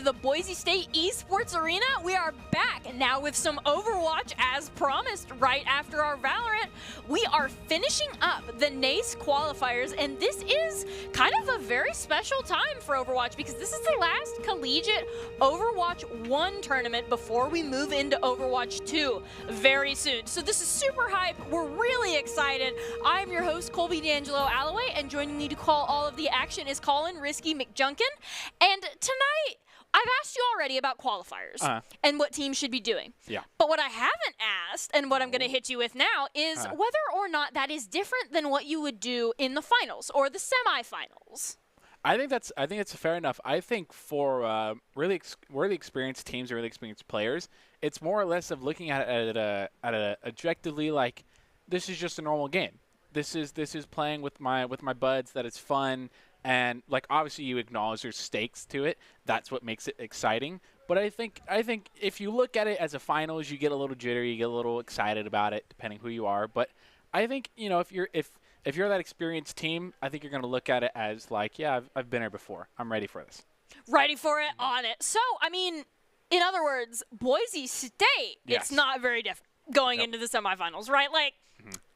the Boise State Esports Arena. We are back now with some Overwatch as promised right after our Valorant. We are finishing up the NACE qualifiers, and this is kind of a very special time for Overwatch because this is the last collegiate Overwatch 1 tournament before we move into Overwatch 2 very soon. So this is super hype. We're really excited. I'm your host, Colby D'Angelo Alloway, and joining me to call all of the action is Colin Risky McJunkin. And tonight, I've asked you already about qualifiers and what teams should be doing. Yeah. But what I haven't asked, and what I'm going to hit you with now, is whether or not that is different than what you would do in the finals or the semifinals. I think it's fair enough. I think for really experienced teams or really experienced players, it's more or less of looking at it objectively like this is just a normal game. This is playing with my buds, that it's fun. And like obviously you acknowledge there's stakes to it. That's what makes it exciting. But I think if you look at it as a finals, you get a little jittery, you get a little excited about it, depending who you are. But I think if you're that experienced team, I think you're going to look at it as like, yeah, I've been here before. I'm ready for this. Ready for it, on it. So I mean, in other words, Boise State, it's not very different going into the semifinals, right? Like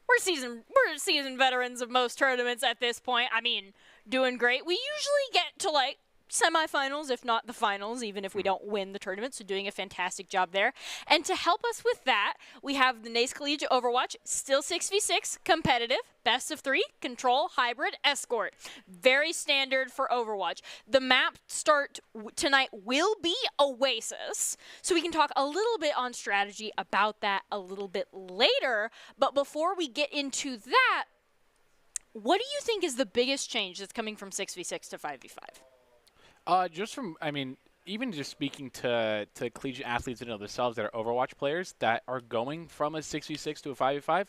we're seasoned veterans of most tournaments at this point. I mean, doing great. We usually get to like semifinals, if not the finals, even if we don't win the tournament, so doing a fantastic job there. And to help us with that, we have the NACE Collegiate Overwatch, still 6v6, competitive, best of 3, control, hybrid, escort. Very standard for Overwatch. The map start tonight will be Oasis, so we can talk a little bit on strategy about that a little bit later. But before we get into that, what do you think is the biggest change that's coming from 6v6 to 5v5? Even just speaking to collegiate athletes in and of themselves that are Overwatch players that are going from a 6v6 to a 5v5,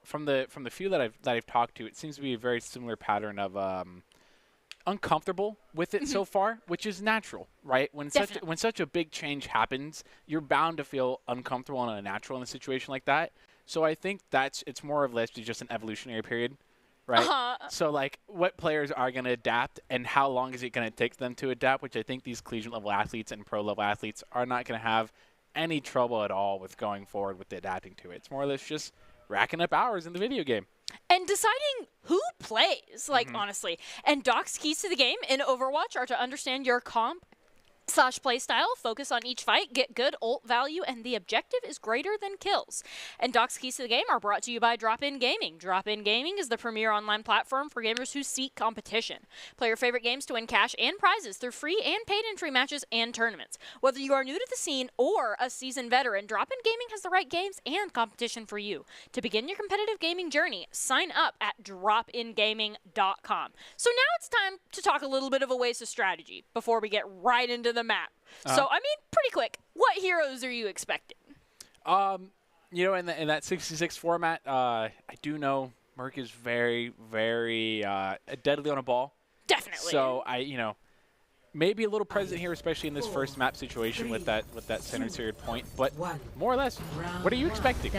from the few that I've talked to, it seems to be a very similar pattern of uncomfortable with it so far, which is natural, right? When such a big change happens, you're bound to feel uncomfortable and unnatural in a situation like that. So I think it's more or less just an evolutionary period. Right. So, like, what players are going to adapt and how long is it going to take them to adapt, which I think these collegiate-level athletes and pro-level athletes are not going to have any trouble at all with going forward with adapting to it. It's more or less just racking up hours in the video game. And deciding who plays, like, honestly. And Doc's keys to the game in Overwatch are to understand your comp / play style, focus on each fight, get good ult value, and the objective is greater than kills. And Doc's keys to the game are brought to you by Drop-In Gaming. Drop-In Gaming is the premier online platform for gamers who seek competition. Play your favorite games to win cash and prizes through free and paid entry matches and tournaments. Whether you are new to the scene or a seasoned veteran, Drop-In Gaming has the right games and competition for you. To begin your competitive gaming journey, sign up at dropingaming.com. So now it's time to talk a little bit of Oasis strategy before we get right into the map. So, I mean, pretty quick, what heroes are you expecting? In that 66 format, I do know Merc is very, very deadly on a ball. Definitely. So, maybe a little present here, especially in this first map situation with that center seared point. But more or less, what are you expecting?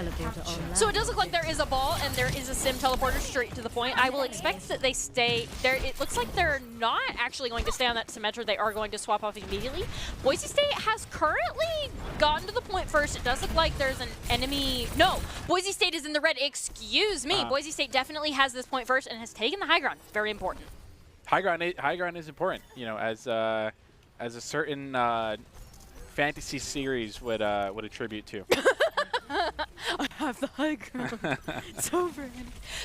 So it does look like there is a ball and there is a sim teleporter straight to the point. I will expect that they stay there. It looks like they're not actually going to stay on that Symmetra. They are going to swap off immediately. Boise State has currently gotten to the point first. It does look like there's an enemy. No, Boise State is in the red. Excuse me. Boise State definitely has this point first and has taken the high ground. Very important. High ground is important, as a certain fantasy series would attribute to. I have the high ground. It's over.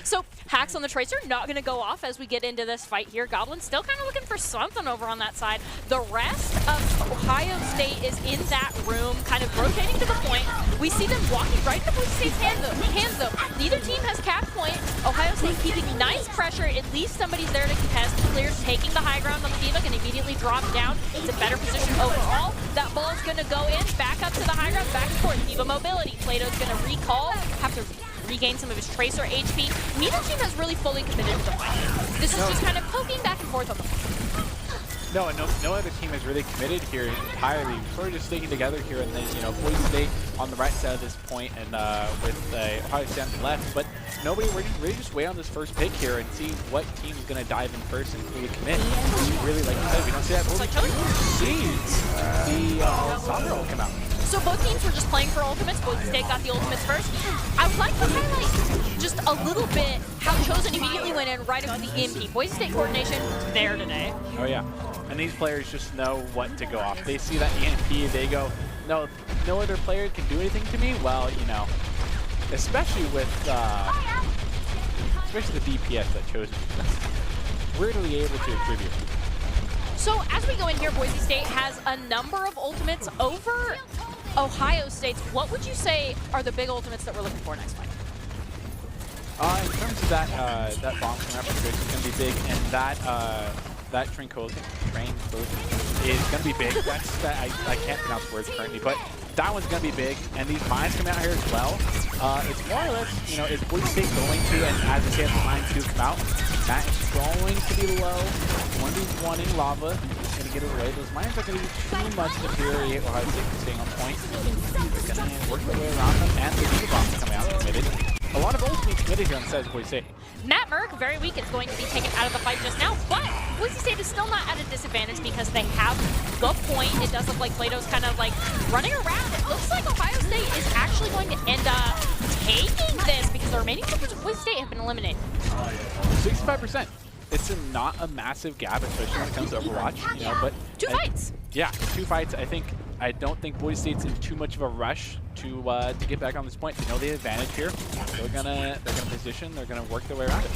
So hacks on the Tracer not going to go off as we get into this fight here. Goblin still kind of looking for something over on that side. The rest of Ohio State is in that room, kind of rotating to the point. We see them walking right into Boise State's hands though. Neither team has cap point. Ohio State keeping nice pressure. At least somebody's there to contest. Clears taking the high ground on the D.Va, can immediately drop down. It's a better position overall. That ball is going to go in, back up to the high ground, back and forth. D.Va mobility. Plato's going to recall, have to regain some of his Tracer HP. Neither team has really fully committed to the fight. This is just kind of poking back and forth on the fight. No other team has really committed here entirely. Sort of just sticking together here, and then Boise State on the right side of this point, and with Ohio State on the left. But nobody really just wait on this first pick here and see what team is going to dive in first and really commit. Really, like you said, we don't see that. The soccer will come out. So both teams were just playing for ultimates. Boise State got the ultimates first. I would like to highlight just a little bit how Chosen immediately went in right into the EMP. Boise State coordination there today. Oh yeah, and these players just know what to go off. They see that EMP, they go, no other player can do anything to me. Well, especially with especially the DPS that Chosen weirdly able to attribute. So as we go in here, Boise State has a number of ultimates over Ohio State's. What would you say are the big ultimates that we're looking for next fight? In terms of that bomb coming up from Grace is going to be big, and that Tranquility is going to be big. I can't pronounce words currently, but that one's going to be big, and these mines coming out here as well. It's more or less, is Boise State going to, and as the chance mines do come out, that is going to be low. 1v1ing lava. He's going to get away. Those mines are going to be too much to infuriate Ohio State from staying on point. They're going to work their way around them, and the Diva Bombs coming out committed. A lot of ultimate committed here on the side of Boise State. Matt Merck, very weak, is going to be taken out of the fight just now, but Boise State is still not at a disadvantage because they have the point. It does look like Plato's kind of like running around. It looks like Ohio State is actually going to end up taking this because the remaining members of Boise State have been eliminated. 65%. It's not a massive gap, especially when it comes to Overwatch, but two fights. Yeah, 2 fights. I don't think Boise State's in too much of a rush to get back on this point. They know the advantage here. They're gonna position. They're gonna work their way around it.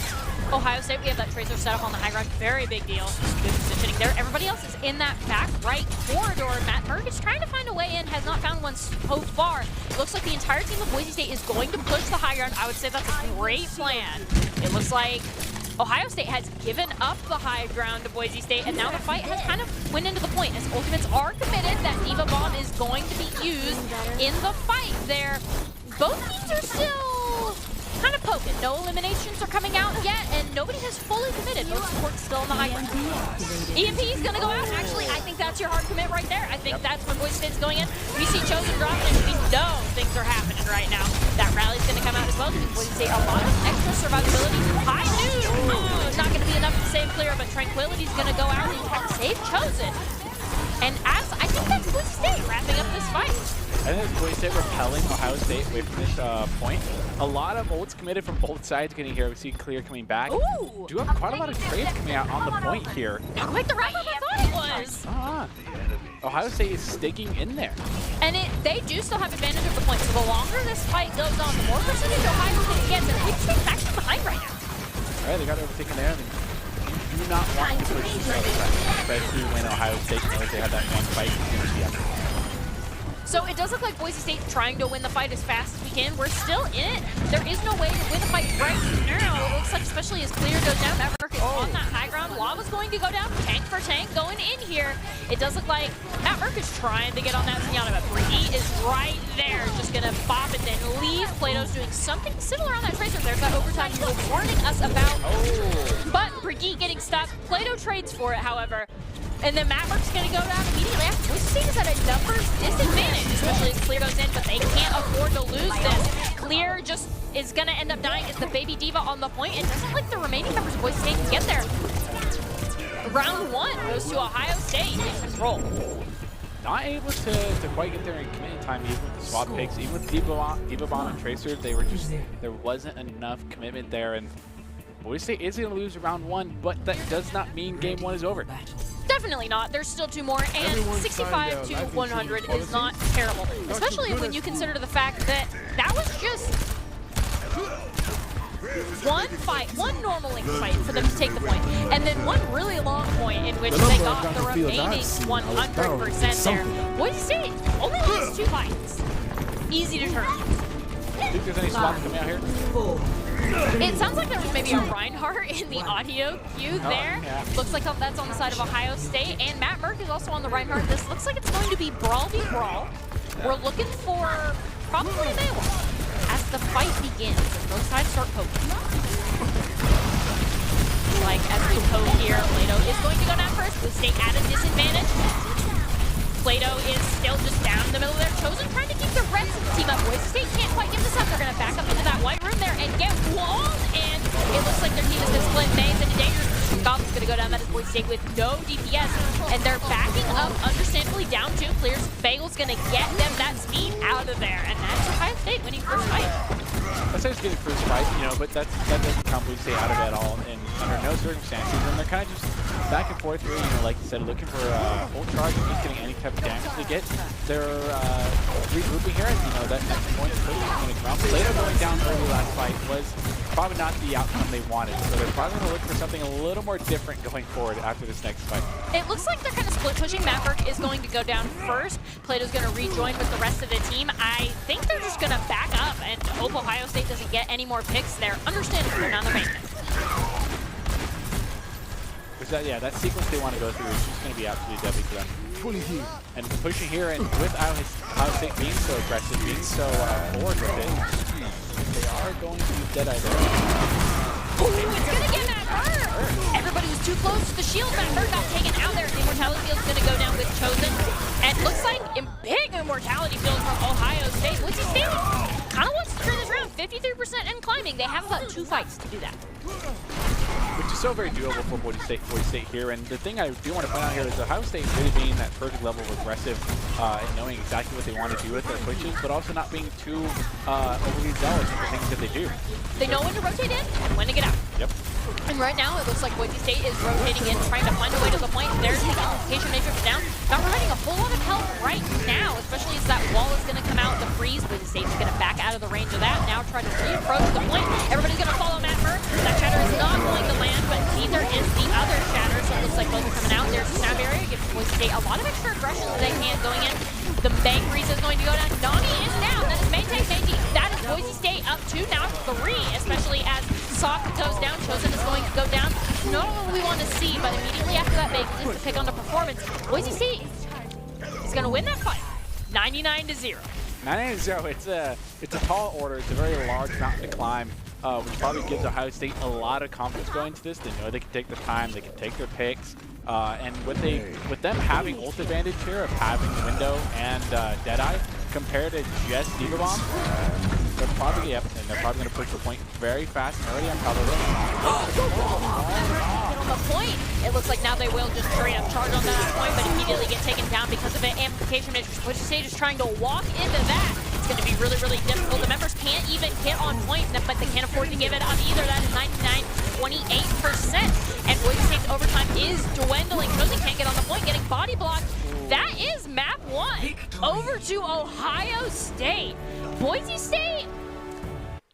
Ohio State, we have that Tracer set up on the high ground. Very big deal. Good positioning there. Everybody else is in that back right corridor. Matt Merck is trying to find a way in. Has not found one so far. It looks like the entire team of Boise State is going to push the high ground. I would say that's a great plan. It looks like Ohio State has given up the high ground to Boise State, and now the fight has kind of went into the point. As ultimates are committed, that Diva Bomb is going to be used in the fight there. Both teams are still kind of poking. No eliminations are coming out yet, and nobody has fully committed. Both supports still on the high ground. EMP is going to go out. Actually, I think that's your hard commit right there. I think that's when Boise State's going in. We see Chosen dropping, and we know things are happening right now. That rally's going to come out as well because Boise State a lot of extra survivability. High noon! Not going to be enough to save Clear, but Tranquility's going to go out and try to save Chosen. And I think that's Boise State wrapping up this fight. I think it's Boise State repelling Ohio State away from this point. A lot of ults committed from both sides getting here. We see Clear coming back. Ooh. Do have quite a lot of trades coming out on the point here. Not quite the wrap-up I thought it was. Ohio State is sticking in there. And they do still have advantage of the point. So the longer this fight goes on, the more percentage Ohio State gets. And Boise State's actually behind right now. All right, they got overtaken there. Do not want to push this other side, especially when Ohio State knows they have that one fight. So it does look like Boise State trying to win the fight as fast as we can. We're still in it. There is no way to win the fight right now. It looks like, especially as Clear goes down, Matt Merck is on that high ground. Lava's going to go down, tank for tank, going in here. It does look like Matt Merck is trying to get on that Zenyatta, but Brigitte is right there, just going to bop it, then leave. Plato's doing something similar on that Tracer. There's that overtime you were warning us about. But Brigitte getting stuck. Plato trades for it, however. And then Matt Merck's going to go down immediately after. Boise State is at a numbers disadvantage, especially as Clear goes in, but they can't afford to lose this. Clear just is going to end up dying as the baby Diva on the point. It doesn't look like the remaining members of Boise State can get there. Round 1 goes to Ohio State in control. Not able to quite get there in commit time, even with the swap picks, even with Diva Bomb and Tracer, there wasn't enough commitment there, and Boise State is going to lose round 1, but that does not mean game 1 is over. Definitely not. There's still 2 more, and 65 to 100 is not terrible, especially when you consider the fact that that was just one fight, one normal link fight for them to take the point, and then one really long point in which they got the remaining 100% there. Boise State only lost 2 fights. Easy to turn. Do you think there's any swaps coming out here? It sounds like there was maybe a Reinhardt in the audio cue there. Yeah. Looks like that's on the side of Ohio State, and Matt Merck is also on the Reinhardt. This looks like it's going to be brawl v brawl. We're looking for probably a Maywa as the fight begins, as both sides start poking. Like as we poke here, Plato is going going to go down first. Boise State at a disadvantage. Plato is still just down in the middle there. Chosen trying to keep the rest of the team up. Boise State can't quite give this up. They're going to back up into that white room there and get walled. And it looks like their team is going to split. Maze into danger. Goblin's going to go down. That is Boise State with no DPS. And they're backing up, understandably, down 2 clears. Bagel's going to get them that speed out of there. And that's Ohio State winning first fight. I'd say it's getting first fight, you know, but that doesn't count Boise State out of it at all, and under no circumstances. And they're kind of just back and forth here, you know, like you said, looking for full charge and just getting any type of damage they get. They're regrouping here, and you know that next point is going to come out. Plato going down early last fight was probably not the outcome they wanted, so they're probably going to look for something a little more different going forward after this next fight. It looks like they're kind of split pushing. Maverick is going to go down first. Plato's going to rejoin with the rest of the team. I think they're just going to back up and hope Ohio State doesn't get any more picks there. Understandably, they're not the main. That sequence they want to go through is just going to be absolutely deadly for them. And pushing here, and with Ohio State being so aggressive, being so forward with it, they are going to use Deadeye there. Ooh, it's going to get Matt Bird! Everybody was too close to the shield. Matt Bird got taken out there. The Immortality Field's going to go down with Chosen. And it looks like a big Immortality Field from Ohio State. Boise State kind of wants to turn this around. 53% and climbing. They have about 2 fights to do that. Which is so very doable for Boise State here. And the thing I do want to point out here is Ohio State really being that perfect level of aggressive and knowing exactly what they want to do with their pushes, but also not being too overly zealous in the things that they do. They know when to rotate in and when to get out. Yep. And right now, it looks like Boise State is rotating in, trying to find a way to the point. There's the amplification matrix down. Not providing a whole lot of help right now, especially as that wall is going to come out. The freeze, Boise State's going to back out of the range of that. Now try to re-approach the point. Everybody's going to follow Matt Murr. That shatter is not going to land, but neither is the other shatter. So it looks like both are coming out. There's a snap area, gives Boise State a lot of extra aggression that they can going in. The bank freeze is going to go down. Nani is down. That is maintain. That is Boise State up 2, now 3, especially as Sock goes down. Chosen is going to go down. Not what we want to see, but immediately after that, they just to pick on the performance. Boise State is going to win that fight, 99-0. 99-0. It's a tall order. It's a very large mountain to climb, which probably gives Ohio State a lot of confidence going into this. They know they can take their time. They can take their picks. And with them having ult advantage here of having Window and Deadeye compared to just Diva Bomb, they're probably going to push the point very fast and early on top of it. Get on the point. It looks like now they will just straight up charge on that point, but immediately get taken down because of an amplification matrix. Boise State is trying to walk into that. It's going to be really, really difficult. The members can't even get on point, but they can't afford to give it up either. That is 99-28%. And Boise State's overtime is dwindling. Chosen can't get on the point, getting body blocked. That is map 1 over to Ohio State. Boise State,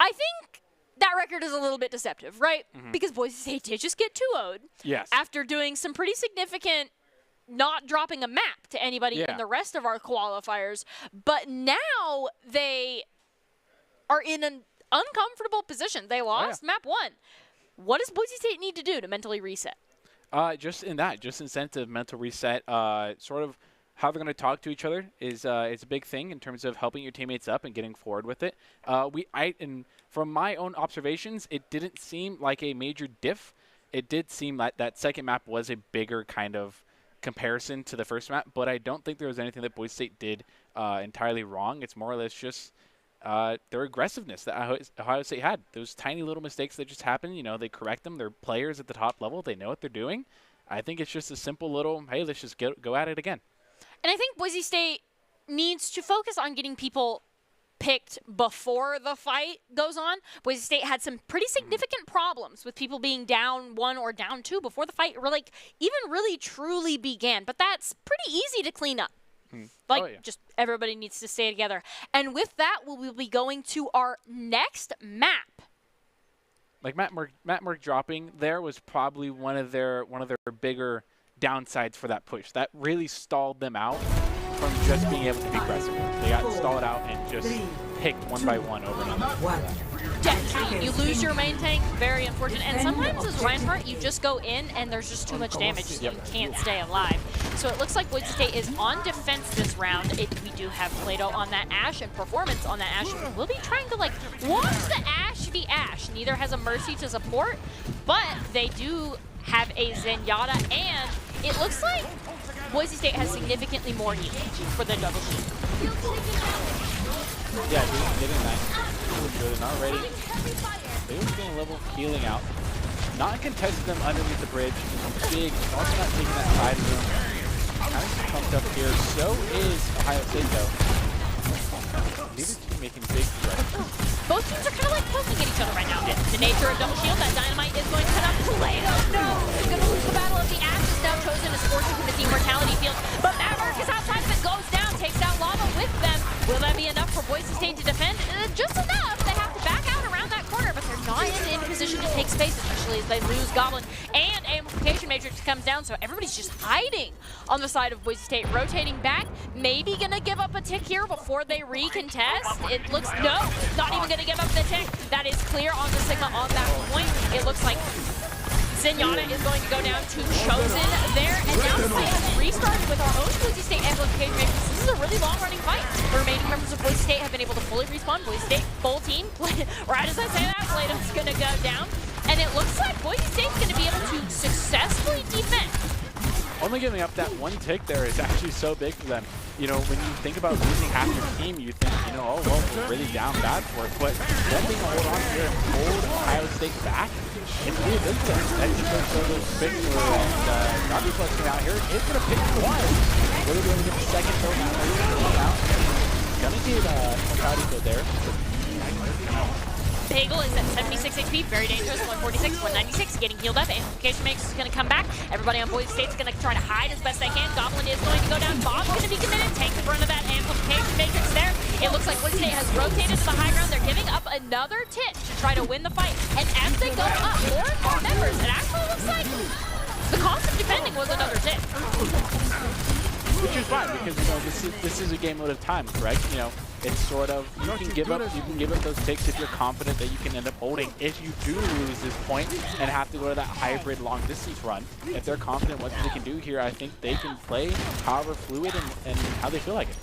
I think that record is a little bit deceptive, right? Because Boise State did just get 2-0'd. Yes. After doing some pretty significant not dropping a map to anybody in the rest of our qualifiers. But now they are in an uncomfortable position. They lost map 1. What does Boise State need to do to mentally reset? Just incentive, mental reset, sort of how they're going to talk to each other is a big thing in terms of helping your teammates up and getting forward with it. And from my own observations, it didn't seem like a major diff. It did seem like that second map was a bigger kind of comparison to the first map, but I don't think there was anything that Boise State did entirely wrong. It's more or less just their aggressiveness that Ohio State had. Those tiny little mistakes that just happen, you know, they correct them. They're players at the top level. They know what they're doing. I think it's just a simple little, hey, let's just go at it again. And I think Boise State needs to focus on getting people picked before the fight goes on. Boise State had some pretty significant problems with people being down 1 or down 2 before the fight really truly began. But that's pretty easy to clean up. Just everybody needs to stay together. And with that, we will be going to our next map. Like Matt Merck dropping there was probably one of their bigger downsides for that push. That really stalled them out from just being able to be aggressive. They got stalled out and just picked one by one over and over. Definitely. You lose your main tank, very unfortunate. And sometimes as Reinhardt, you just go in and there's just too much damage, so you can't stay alive. So it looks like Boise State is on defense this round. We do have Plato on that Ashe and Performance on that Ashe. We'll be trying to watch the Ashe be Ashe. Neither has a Mercy to support, but they do have a Zenyatta, and it looks like Boise State has significantly more heal for the double shield. Yeah, getting that good and already. They were doing a level healing out. Not contesting them underneath the bridge. Big, also not taking that side room. Kind of pumped up here. So is Ohio State though. Neither team making big threats. Both teams are kind of like poking at each other right now. The nature of double shield, that dynamite is going to cut up Plato. No! He's going to lose the battle of the Ashes, now chosen as fortune from the team mortality field. But Maverick is outside of it, goes down, takes out Lava with them. Will that be enough for Boise State to defend? Just enough. They have to back out around that corner, but they're not in position to take space, especially as they lose Goblin. And Amplification Matrix comes down, so everybody's just hiding on the side of Boise State, rotating back. Maybe going to give up a tick here before they recontest. It looks, no, not even going to give up the tick. That is clear on the Sigma on that point. It looks like Zenyatta is going to go down to Chosen there. And now the fight has restarted with our own Boise State Amplification Matrix. This is a really long-running fight. The remaining members of Boise State have been able to fully respawn. Boise State, full team. Right as I say that, Plato's going to go down. And it looks like Boise State's going to be able to successfully defend. Only giving up that one tick there is actually so big for them. You know, when you think about losing half your team, you think, you know, oh, well, we're really down bad for it. But them being able to hold on here and hold Ohio State back, it's really big for them. That defense is big for them. And Robbie flexing out here is going to pick one. Really going to get the second throw out. Gonna get mortality field there. Bagel is at 76 HP, very dangerous, 146, 196, getting healed up. Amplification Matrix is going to come back. Everybody on Boise State is going to try to hide as best they can. Goblin is going to go down. Bob's going to be committed. Take the brunt of that Amplification Matrix there. It looks like Boise State has rotated to the high ground. They're giving up another tit to try to win the fight. And as they go up, more and more members, it actually looks like the cost of defending was another tit. Which is fine because, you know, this is a game mode of time, correct? You know, it's sort of, you can give up those takes if you're confident that you can end up holding. If you do lose this point and have to go to that hybrid long distance run, if they're confident what they can do here, I think they can play however fluid and how they feel like it.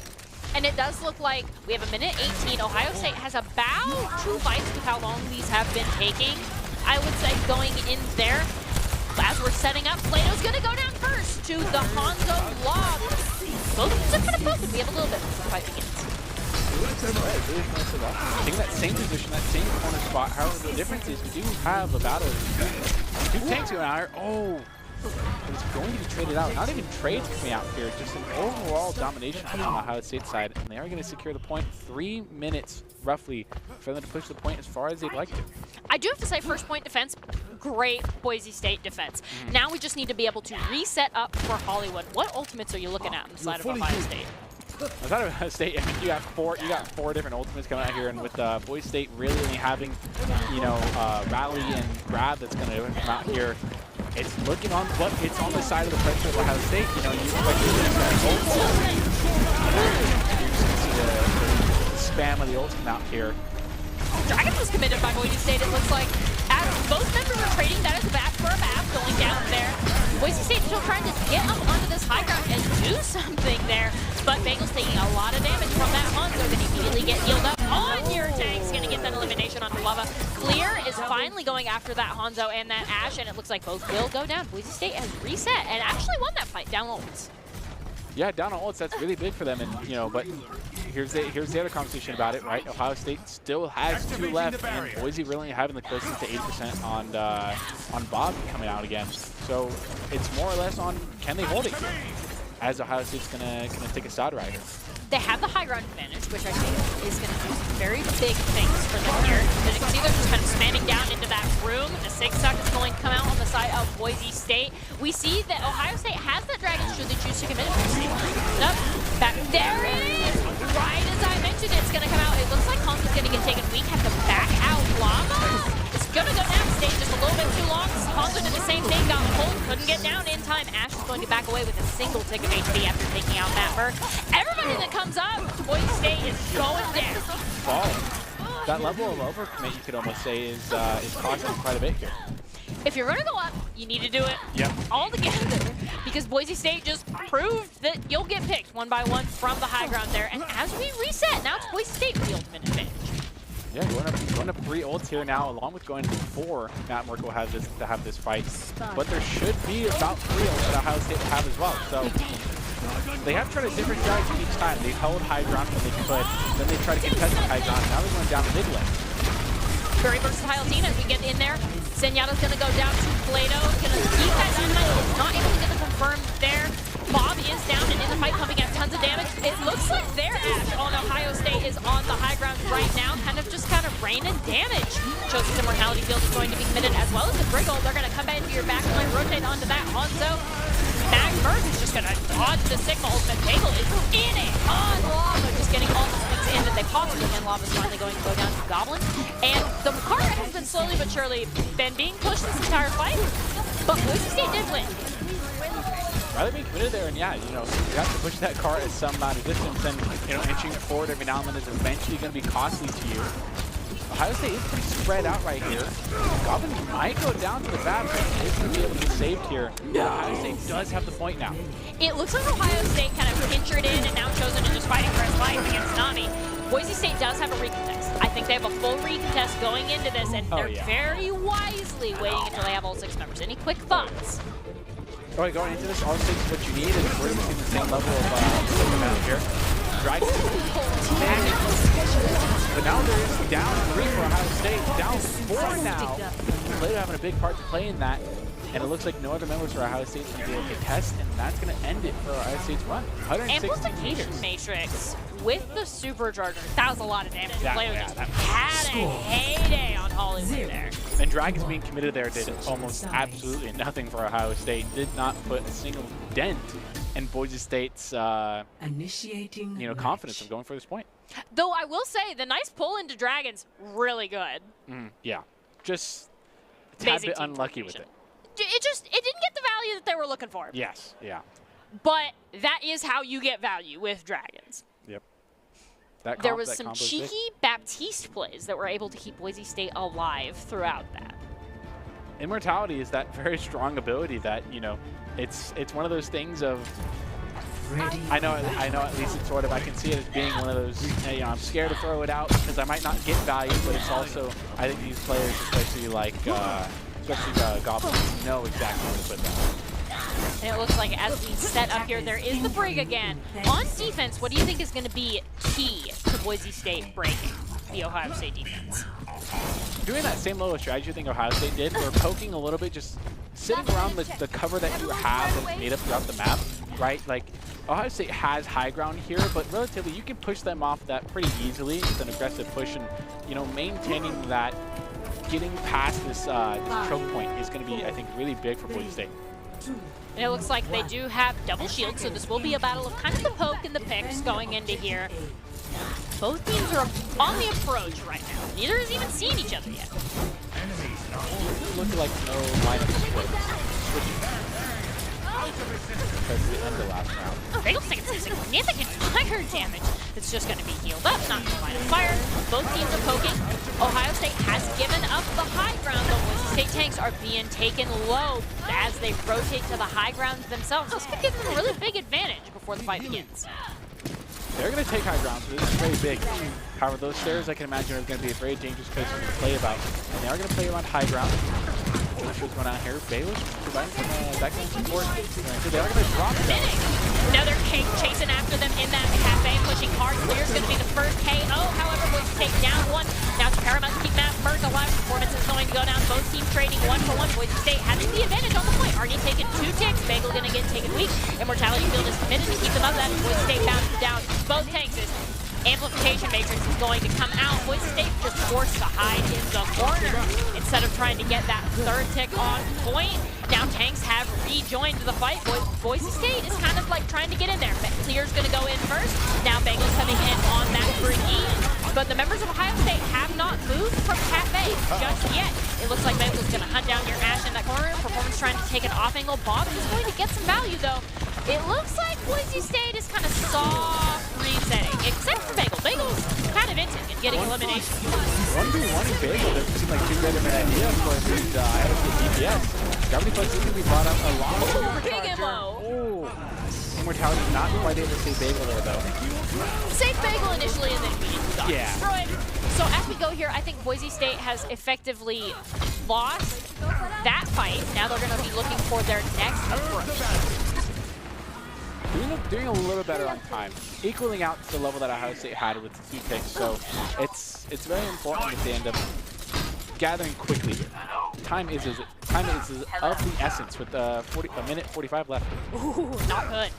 And it does look like we have a minute 18. Ohio State has about 2 fights with how long these have been taking. I would say going in there. As we're setting up, Plato's going to go down first to the Hanzo Lob. Both teams are kind of poking. We have a little bit before the fight begins. Taking that same position, that same corner spot. However, the difference is we do have a battle. 2 tanks going out here. Oh, it's going to be traded out. Not even trades coming out here. Just an overall domination on the Ohio State side. And they are going to secure the point. 3 minutes, roughly, for them to push the point as far as they'd like to. I do have to say, first point defense, great Boise State defense. Now we just need to be able to reset up for Hollywood. What ultimates are you looking at on the side of Ohio State? On the side of Ohio State, I mean, you got four different ultimates coming out here, and with Boise State really only having, you know, rally and grab that's going to come out here. It's looking on what it's on the side of the pressure of Ohio State. You know, you expect to see the spam of the ults come out here. Dragon was committed by Boise State, it looks like. As both members are trading, that is a back for a map going down there. Boise State still trying to get up onto this high ground and do something there. But Bagel's taking a lot of damage from that Hanzo. Going to immediately get healed up on your tanks. Going to get that elimination onto Lava. Clear is finally going after that Hanzo and that Ash, and it looks like both will go down. Boise State has reset and actually won that fight down ults. Yeah, down on ults, that's really big for them, and you know, but here's the other conversation about it, right? Ohio State still has 2 left, and Boise really having the closest to 80% on Bob coming out again. So it's more or less on can they hold it here, as Ohio State's gonna take a side rider. They have the high ground advantage, which I think is going to do some very big things for them here. As you can see, they're just kind of spamming down into that room. The Zigzag is going to come out on the side of Boise State. We see that Ohio State has that Dragon should they choose to commit it. Up, back, there it is! Right as I mentioned, it's going to come out. It looks like Hanzo's going to get taken weak. Have to back out Lava. It's going to go down, stay just a little bit too long. Hanzo did the same thing, got pulled, couldn't get down in time. Ash is going to back away with a single tick of HP after taking out that Merc. Everybody that comes up to Boise State is going down. Falling. That level of overcommit, you could almost say, is costing quite a bit here. If you're going to go up, you need to do it all together, because Boise State just proved that you'll get picked one by one from the high ground there. And as we reset, now it's Boise State with the ultimate advantage. Yeah, going up 3 ults here now, along with going to 4. Matt Merkel has this to have this fight, but there should be about 3 ults that Ohio State will have as well. So they have tried a different strategy each time. They've held high ground when they could, then they try to contest the high ground. Now they're going down the mid lane. Very versatile team as we get in there. Senyato's going to go down to Plato. Going to keep that dynamite. Is not able to get the confirm there. Bob is down and in the fight, pumping out tons of damage. It looks like their Ash on Ohio State is on the high ground right now, kind of raining damage. Chosen's Immortality Field is going to be committed as well as the Briggle. They're going to come back into your back line, rotate onto that Hanzo. Magmerk is just going to dodge the Sigma ultimate. Bagel is in it on Lava, just getting all the things in that they possibly can. Lava's finally going to go down to Goblin. And the cart has been slowly but surely been being pushed this entire fight, but Boise State did win. Rather be committed there, and yeah, you have to push that cart at some amount of distance, and inching it forward every now and then is eventually going to be costly to you. Ohio State is pretty spread out right here. Goblin might go down to the bat, but he's going to be able to get saved here. Ohio State does have the point now. It looks like Ohio State kind of pinchered in, and now Chosen is just fighting for his life against Nami. Boise State does have a recontest. I think they have a full recontest going into this, and they're very wisely waiting until they have all 6 members. Any quick thoughts? All right, going into this, all 6 is what you need, and we're going to see the same level of amount here. Dragon. But now there is down 3 for Ohio State, down 4 now. Plato having a big part to play in that, and it looks like no other members for Ohio State can be able to contest, and that's going to end it for Ohio State's run. Amplification Matrix with the Supercharger. That was a lot of damage. Plato just had a heyday on Hollywood there. And Dragon's being committed there did almost absolutely nothing for Ohio State. Did not put a single dent in Boise State's confidence of going for this point. Though I will say the nice pull into Dragon's really good. Yeah, just a tad bit unlucky with it. It didn't get the value that they were looking for. Yes, yeah. But that is how you get value with Dragons. Yep. There was some cheeky Baptiste plays that were able to keep Boise State alive throughout that. Immortality is that very strong ability that, it's one of those things of, I know at least it's sort of, I can see it as being one of those, I'm scared to throw it out because I might not get value, but it's also, I think these players, especially Goblins, know exactly where to put that. And it looks like as we set up here, there is the Brig again. On defense, what do you think is going to be key to Boise State breaking the Ohio State defense? Doing that same level of strategy I think Ohio State did, we're poking a little bit, just sitting around the cover that you have that's made up throughout the map, right? Like, Ohio State has high ground here, but relatively you can push them off that pretty easily with an aggressive push, and maintaining that, getting past this choke point is going to be, I think, really big for Boise State. And it looks like they do have double shields, so this will be a battle of kind of the poke and the picks going into here. Both teams are on the approach right now. Neither has even seen each other yet. Looking like no lineup switch. Because the end of last round. Bagel's taking some significant fire damage that's just going to be healed up, not in line of fire. Both teams are poking. Ohio State has given up the high ground, though Boise State tanks are being taken low as they rotate to the high ground themselves. This could give them a really big advantage before the fight begins. They're going to take high ground, so this is very big. However, those stairs, I can imagine, are going to be a very dangerous place for them to play about. And they are going to play around high ground. What's going on here? Baylor's providing some backline support. So they are going to drop them. Another king chasing after them in that cafe, pushing hard. Clear's going to be the first KO. However, Boise State down 1. Now it's paramount to keep Matt Merck alive. Performance is going to go down. Both teams trading 1-for-1. Boise State having the advantage on the point. Already taking 2 ticks. Bagel going to get taken weak. Immortality Field is committed to keep them up. That is Boise State bounces down both tanks. Amplification Matrix is going to come out. Boise State just forced to hide in the corner instead of trying to get that 3rd tick on point. Now tanks have rejoined the fight. Boise State is kind of like trying to get in there. Clear's going to go in first. Now Bagel's coming in on that Briggy. But the members of Ohio State have not moved from Cafe just yet. It looks like Bagel's going to hunt down your Ash in that corner. Performance trying to take an off-angle. Bob is going to get some value, though. It looks like Boise State is kind of soft resetting, except for Bagel. Bagel's kind of into it, getting elimination. 1v1 in Bagel doesn't seem like too good of an idea for his DPS. Gravity Punch is going to be brought up along with Supercharger. Oh, Immortality not quite able to save Bagel there, though. Save Bagel initially, and then we got Yeah. destroyed. So as we go here, I think Boise State has effectively lost that fight. Now they're going to be looking for their next approach. Doing a little better on time, equaling out to the level that Ohio State had with the 2 picks. So it's very important that they end up gathering quickly here. Time is of the essence with a minute 45 left. Ooh, not good.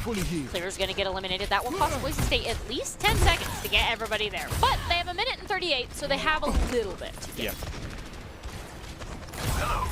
Clear's going to get eliminated. That will cost Boise State at least 10 seconds to get everybody there. But they have a minute and 38, so they have a little bit to get. Yeah.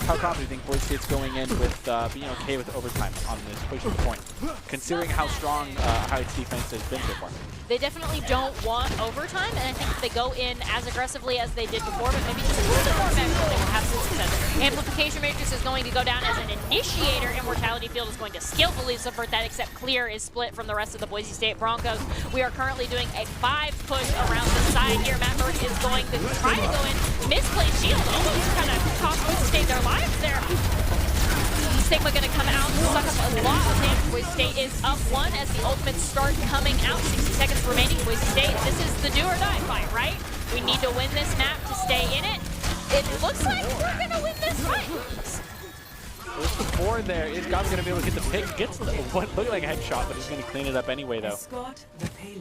How confident do you think Boise State's going in with being okay with overtime on this push to the point, considering how strong Ohio State's defense has been so far? They definitely don't want overtime, and I think if they go in as aggressively as they did before, but maybe just a little bit more measured, they will have some success. Amplification Matrix is going to go down as an initiator. Immortality Field is going to skillfully subvert that, except Clear is split from the rest of the Boise State Broncos. We are currently doing a 5 push around the side here. Matt Bird is going to try to go in, misplaced shield, almost kind of cost Boise State their lives there. Sigma going to come out and suck up a lot of damage. Boise State is up 1 as the ultimates start coming out. 60 seconds remaining. Boise State, this is the do or die fight, right? We need to win this map to stay in it. It looks like we're going to win this fight. There's the 4 there. Is Gob's going to be able to get the pick? Gets the, what looked like a headshot, but he's going to clean it up anyway, though.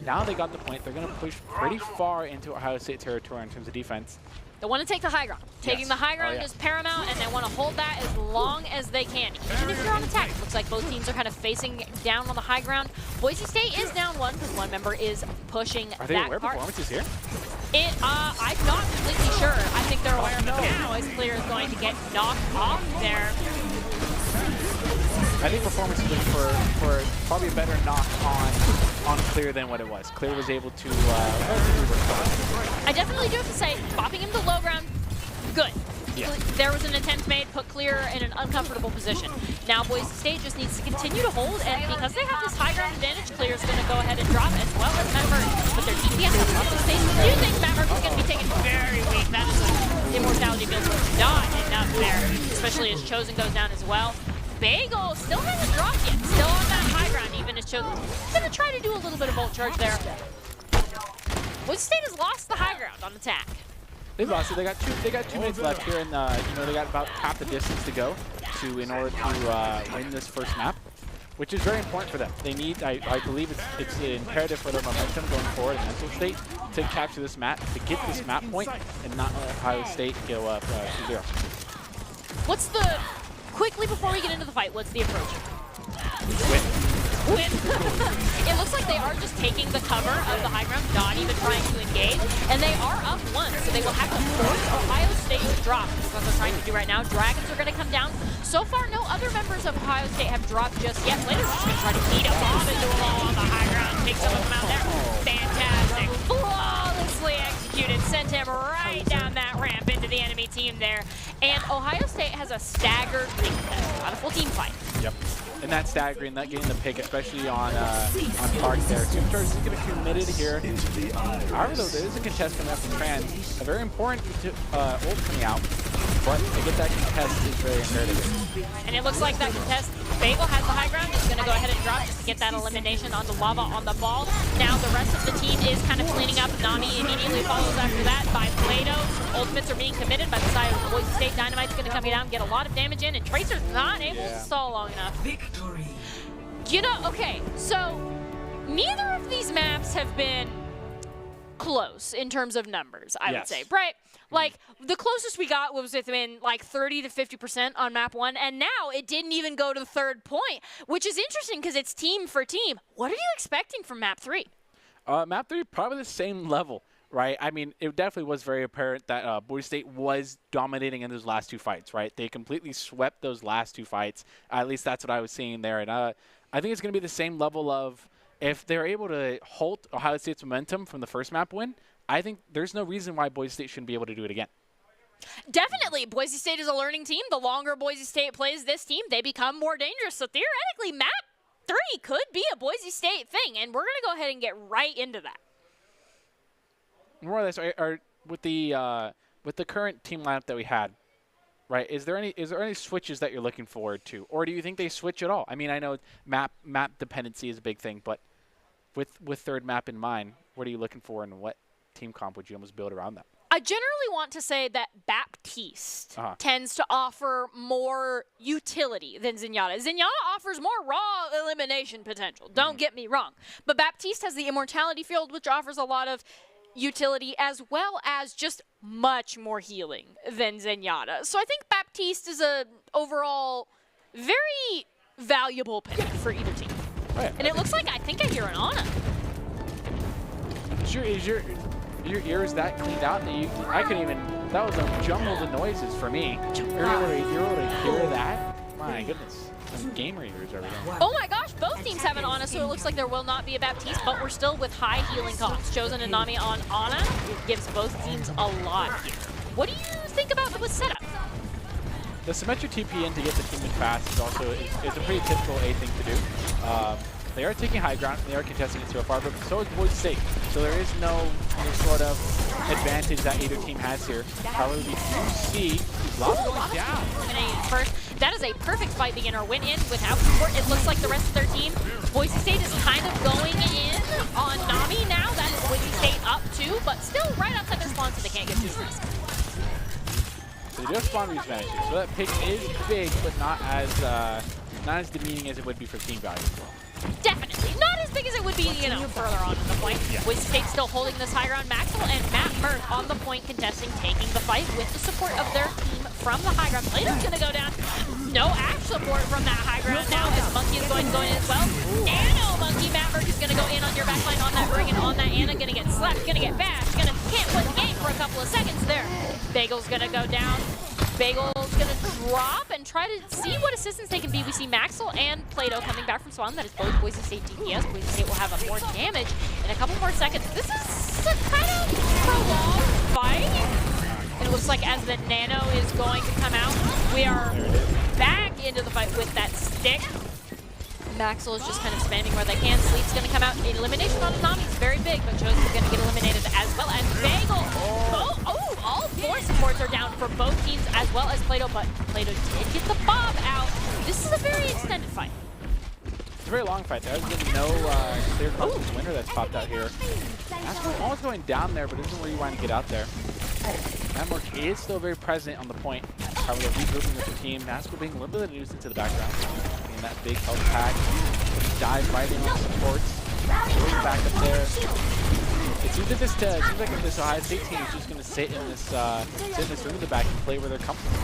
Now they got the point. They're going to push pretty far into Ohio State territory in terms of defense. They want to take the high ground. Taking the high ground is paramount, and they want to hold that as long as they can. Even if you're on attack, it looks like both teams are kind of facing down on the high ground. Boise State is down 1 because one member is pushing Are they aware performances here? I'm not completely sure. I think they're aware of it now as Clear is going to get knocked off there. I think performance is looking for probably a better knock on Clear than what it was. Clear was able to I definitely do have to say, bopping him to low ground, good. Yeah. There was an attempt made, put Clear in an uncomfortable position. Now Boise State just needs to continue to hold, and because they have this high ground advantage, Clear is going to go ahead and drop as well as Matt Bird. But their DPS has lots of space. I do think Matt Bird is going to be taken very weak. That is an Immortality Field was not enough there, especially as Chosen goes down as well. Bagel still hasn't dropped yet. Still on that high ground, even as Chosen going to try to do a little bit of ult charge there. Boise State has lost the high ground on attack. They've lost it. They got 2 minutes left here, and they got about half the distance to go in order to win this first map, which is very important for them. They need, I believe, it's imperative for their momentum going forward in mental state to capture this map, to get this map point, and not let Ohio State go up 2-0. What's the quickly before we get into the fight? What's the approach? Win. It looks like they are just taking the cover of the high ground, not even trying to engage, and they are up 1, so they will have to force Ohio State to drop. That's what they're trying to do right now. Dragons are going to come down. So far, no other members of Ohio State have dropped just yet. Later's just going to try to beat a bomb into a wall on the high ground, take some of them out there. Fantastic. Flawlessly executed. Sent him right down that ramp into the enemy team there. And Ohio State has a staggered lead. Not a full team fight. Yep. And that staggering, that getting the pick, especially on Park there. Supercharge is going to be committed here. However, though, there is a contest coming up from Trans. A very important ult coming out, but to get that contest is very imperative. And it looks like that contest, Bagel has the high ground. He's going to go ahead and drop just to get that elimination onto Lava on the ball. Now the rest of the team is kind of cleaning up. Nami immediately follows after that by Plato. Ultimates are being committed by the side of Boise State. Dynamite's going to come down, get a lot of damage in, and Tracer's not able to stall long enough. Victory. You know, okay, so neither of these maps have been close in terms of numbers, I would say, right? Like, the closest we got was within like 30 to 50% on map 1, and now it didn't even go to the 3rd point, which is interesting because it's team for team. What are you expecting from map 3? Map 3, probably the same level, right? I mean, it definitely was very apparent that Boise State was dominating in those last 2 fights, right? They completely swept those last 2 fights. At least that's what I was seeing there. And I think it's going to be the same level of, if they're able to halt Ohio State's momentum from the first map win, I think there's no reason why Boise State shouldn't be able to do it again. Definitely. Boise State is a learning team. The longer Boise State plays this team, they become more dangerous. So theoretically, map 3 could be a Boise State thing, and we're going to go ahead and get right into that. More or less, with the current team lineup that we had, right? Is there any switches that you're looking forward to, or do you think they switch at all? I mean, I know map dependency is a big thing, but with 3rd map in mind, what are you looking for and what team comp would you almost build around that? I generally want to say that Baptiste tends to offer more utility than Zenyatta. Zenyatta offers more raw elimination potential, don't get me wrong. But Baptiste has the immortality field, which offers a lot of utility as well as just much more healing than Zenyatta. So I think Baptiste is a overall very valuable pick for either team. Right. And it looks like I think I hear an Ana. Is your ears that cleaned out? I couldn't even, that was a jumble of noises for me. You're able to hear that? My goodness. Some gamer ears over there. Oh my gosh, both teams have an Ana, so it looks like there will not be a Baptiste, but we're still with high healing costs. Chosen and Nami on Ana gives both teams a lot here. What do you think about the setup? The symmetric TP in to get the team in fast is also it's a pretty typical A thing to do. They are taking high ground, they are contesting it so far, but so is Boise State. So there is no sort of advantage that either team has here. However, we do see Lob going down. First, that is a perfect fight beginner. Went in without support. It looks like the rest of their team. Boise State is kind of going in on Nami now. That is Boise State up 2, but still right outside their spawn, so they can't get too risk. So they do have spawn disadvantages. So that pick is big, but not as demeaning as it would be for team value. Definitely. Not as big as it would be, you know, further on in the point. Yeah. Boise State still holding this high ground. Maxwell and Matt Murph on the point contesting, taking the fight with the support of their team from the high ground. Plato's going to go down. No Ash support from that high ground now as Monkey is going to go in as well. Nano Monkey. Matt Murph is going to go in on your backline on that ring and on that Ana. Going to get slapped. Going to get bashed. Can't play the game for a couple of seconds there. Bagel's going to go down. Bagel's going to drop and try to see what assistance they can be. We see Maxwell and Plato coming back from spawn. That is both Boise State DPS. Boise State will have a more damage in a couple more seconds. This is a kind of prolonged fight. And it looks like as the Nano is going to come out, we are back into the fight with that stick. Maxwell is just kind of spamming where they can. Sleep's going to come out. Elimination on Nami is very big, but Chosen is going to get eliminated as well as Bagel. All 4 supports are down for both teams as well as Plato, but Plato did get the bomb out. This is a very extended fight. It's a very long fight. There's been no clear conference winner that's popped out here. Maxwell almost going down there, but isn't where you want to get out there. Namork is still very present on the point. However, they're regrouping with the team. Nazco being a little bit of nuisance to the background. Getting that big health pack. Dive right in on supports. Going back up there. It seems like if this Ohio State team is just going to sit in this room in the back and play where they're comfortable.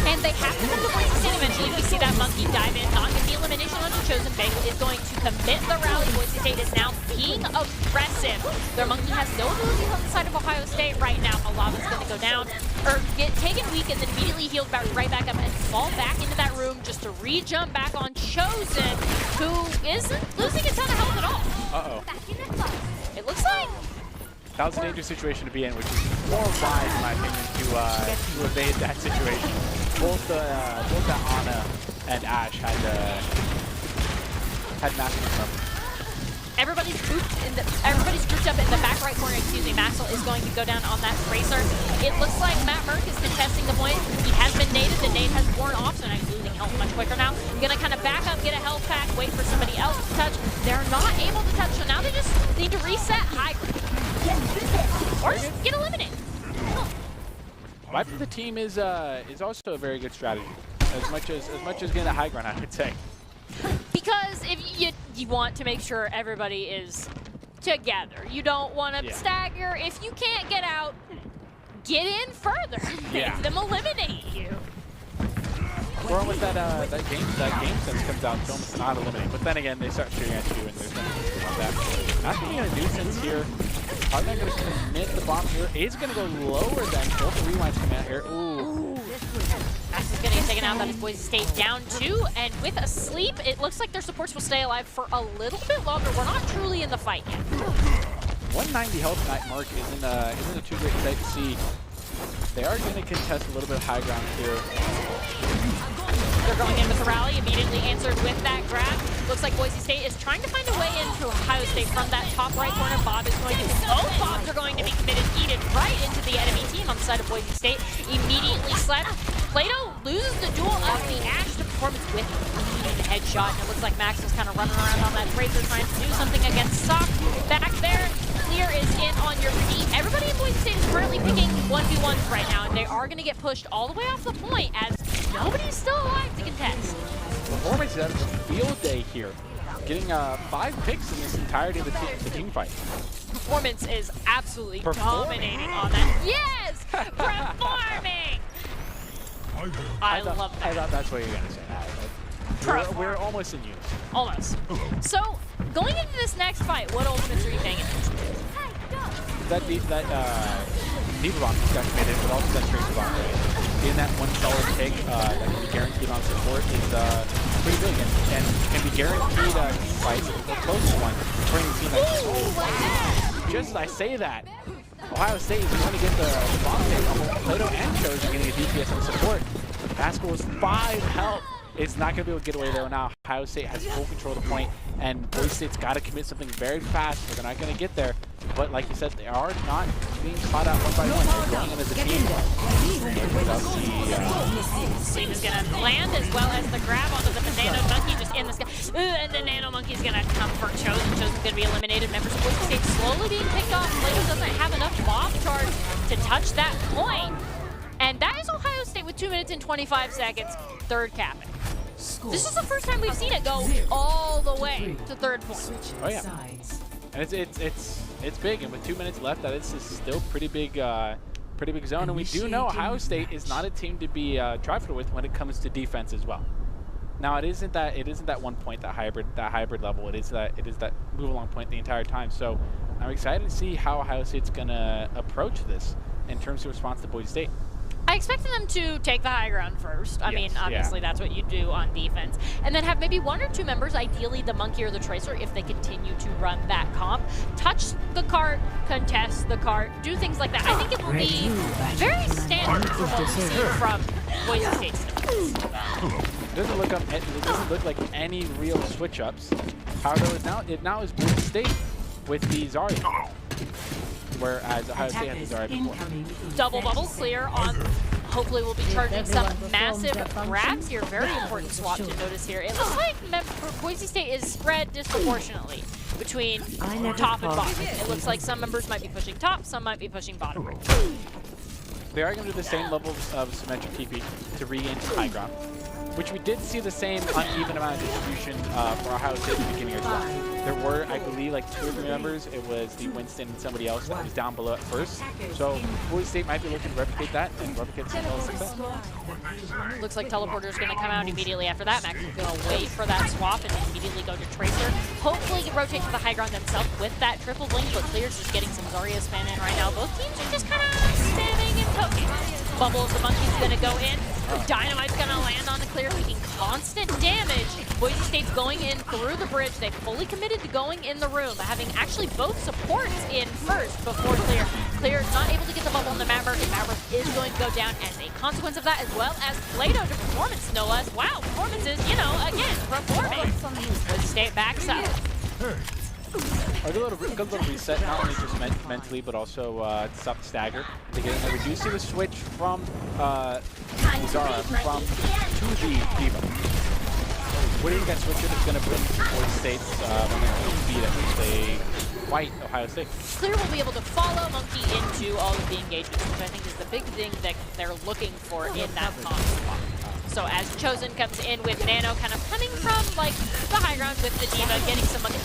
And they have to come to Boise State eventually. We see that Monkey dive in, not get the elimination onto Chosen. Bagel is going to commit the rally. Boise State is now being aggressive. Their Monkey has no abilities on the side of Ohio State right now. Alava's going to go down, or get taken weak and then immediately healed right back up and fall back into that room just to re-jump back on Chosen, who isn't losing a ton of health at all. Uh-oh. It looks like that was a dangerous situation to be in, which is more wise, in my opinion, to evade that situation. Both the Ana and Ash had mastered something. Everybody's grouped up in the back right corner. Excuse me. Maxwell is going to go down on that Tracer. It looks like Matt Murph is contesting the point. He has been naded. The nade has worn off, so now he's losing health much quicker now. Gonna kind of back up, get a health pack, wait for somebody else to touch. They're not able to touch, so now they just need to reset high ground. Or just get eliminated. Wipe for the team is also a very good strategy. As much as getting a high ground, I would say. Because if you want to make sure everybody is together. You don't want to stagger. If you can't get out, get in further. Make them eliminate you. Or almost that game sense comes out to almost not eliminate. But then again, they start shooting at you, and there's nothing about that. Not being a nuisance here. Probably not going to commit the bomb here. A's going to go lower than both the rewinds come out here. Ooh. Max is going to get taken out. That is Boise State down 2. And with a sleep, it looks like their supports will stay alive for a little bit longer. We're not truly in the fight yet. 190 health tonight, Mark, isn't a too great sight to see. They are going to contest a little bit of high ground here. They're going in with the rally, immediately answered with that grab. Looks like Boise State is trying to find a way into Ohio State from that top right corner. Bob is going to, both bombs are going to be committed, eaten right into the enemy team on the side of Boise State. Immediately slept. Plato loses the duel of the Ash to Performance with the headshot, and it looks like Max was kind of running around on that Tracer trying to do something against Sock. Back there, Clear is in on your feet. Everybody in Boise State is currently picking 1v1s right now, and they are going to get pushed all the way off the point as nobody's still alive to contest. Performance is having a field day here, getting 5 picks in this entirety of the team fight. Performance is absolutely dominating on that. Yes! Performing! I love that. I thought that's what you were going to say. We're almost in use. Almost. So, going into this next fight, what ultimates are you paying attention to? That Diva Bomb is activated, but also that Tracer Bomb. Getting that one solid pick that can be guaranteed on support is pretty big and can be guaranteed team fights, the closest one, bringing the team like just as I say that, Ohio State is going to get the bomb pick. Plato and Chosen getting a DPS and support. Basketball is 5 health. It's not going to be able to get away there now. Ohio State has full control of the point, and Boise State's got to commit something very fast. They're not going to get there. But like you said, they are not being spot out one by one. They're going in as a team. Sleep is going to land as well as the grab onto the Nano Monkey just in the sky. And the Nano Monkey's going to come for Chosen. Chosen's going to be eliminated. Members of Boise State slowly being picked off. Plato doesn't have enough bomb charge to touch that point. And that is Ohio State with 2 minutes and 25 seconds. Third capping. This is the first time we've seen it go all the way to third point. Oh yeah, and it's big. And with 2 minutes left, that is still pretty big zone. And we do know Ohio State is not a team to be trifled with when it comes to defense as well. Now it isn't that 1 point, that hybrid level. It is that move along point the entire time. So I'm excited to see how Ohio State's gonna approach this in terms of response to Boise State. I expected them to take the high ground first. I mean, obviously that's what you do on defense. And then have maybe 1 or 2 members, ideally the Monkey or the Tracer, if they continue to run that comp, touch the cart, contest the cart, do things like that. I think it will be very standard for what we see from Boise State. It doesn't look like any real switch-ups. However, it now is Boise State with the Zarya. Whereas Ohio State had the Zarya before. Double bubble clear on, hopefully we'll be charging some massive grabs here. Very important swap to notice here. It looks like Boise State is spread disproportionately between top and bottom. It looks like some members might be pushing top, some might be pushing bottom. They are going to do the same level of symmetric TP to regain high ground, which we did see the same uneven amount of distribution for Ohio State at the beginning as well. There were, I believe, like 2 or 3 members. It was the Winston and somebody else that was down below at first. So Boise State might be looking to replicate that and replicate some success. Looks like Teleporter's going to come out immediately after that. Max is going to wait for that swap and immediately go to Tracer. Hopefully rotate to the high ground themselves with that triple blink, but Clear's just getting some Zarya spam in right now. Both teams are just kind of spamming and poking. Bubbles, the Monkey's going to go in. Dynamite's going to land on the Clear, taking constant damage. Boise State's going in through the bridge. They fully committed to going in the room, having actually both supports in first before Clear. Clear is not able to get the bubble on the Maverick, and Maverick is going to go down as a consequence of that, as well as Plato to Performance, no less. Wow, Performance is, you know, again, performing. Boise State backs up. A good little reset, not only just mentally, but also to stop the stagger. Again, we do see the switch from Zara to the Diva. What do you think that switch is going to bring to Boise State when they beat at least a white Ohio State? Clear will be able to follow Monkey into all of the engagements, which I think is the big thing that they're looking for in that comp swap. So as Chosen comes in with Nano, kind of coming from like the high ground with the Diva, getting some Monkey.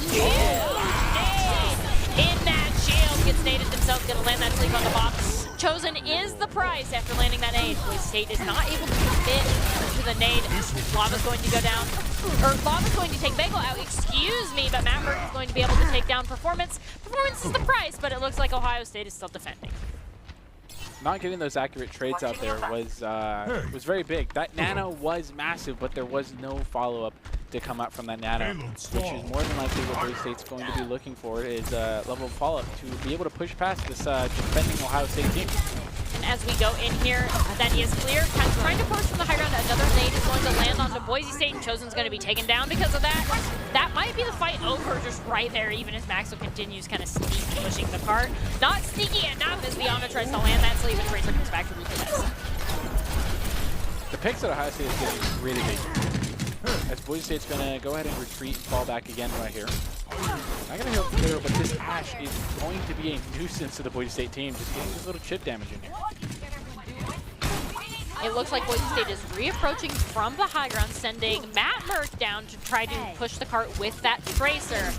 In that shield, gets naded themselves, gonna land that sleep on the box. Chosen is the prize after landing that nade. Boise State is not able to commit to the nade. Lava's going to go down, or Lava's going to take Bagel out, excuse me, but Maverick is going to be able to take down Performance. Performance is the prize, but it looks like Ohio State is still defending. Not getting those accurate trades out there was very big. That Nano was massive, but there was no follow-up to come out from that Nano, which is more than likely what Boise State's going to be looking for, is a level of follow-up to be able to push past this defending Ohio State team. And as we go in here, that is Clear, kind of trying to push from the high ground. Another nade is going to land onto Boise State, and Chosen's going to be taken down because of that. That might be the fight over just right there, even as Maxwell continues kind of sneaky pushing the cart. Not sneaky enough as Viana tries to land that sleeve, and Tracer comes back to recontest. The picks that Ohio State is getting is really big. as Boise State's going to go ahead and retreat and fall back again right here. Not going to help clear, but this Ashe is going to be a nuisance to the Boise State team, just getting this little chip damage in here. It looks like Boise State is reapproaching from the high ground, sending Matt Merck down to try to push the cart with that Tracer.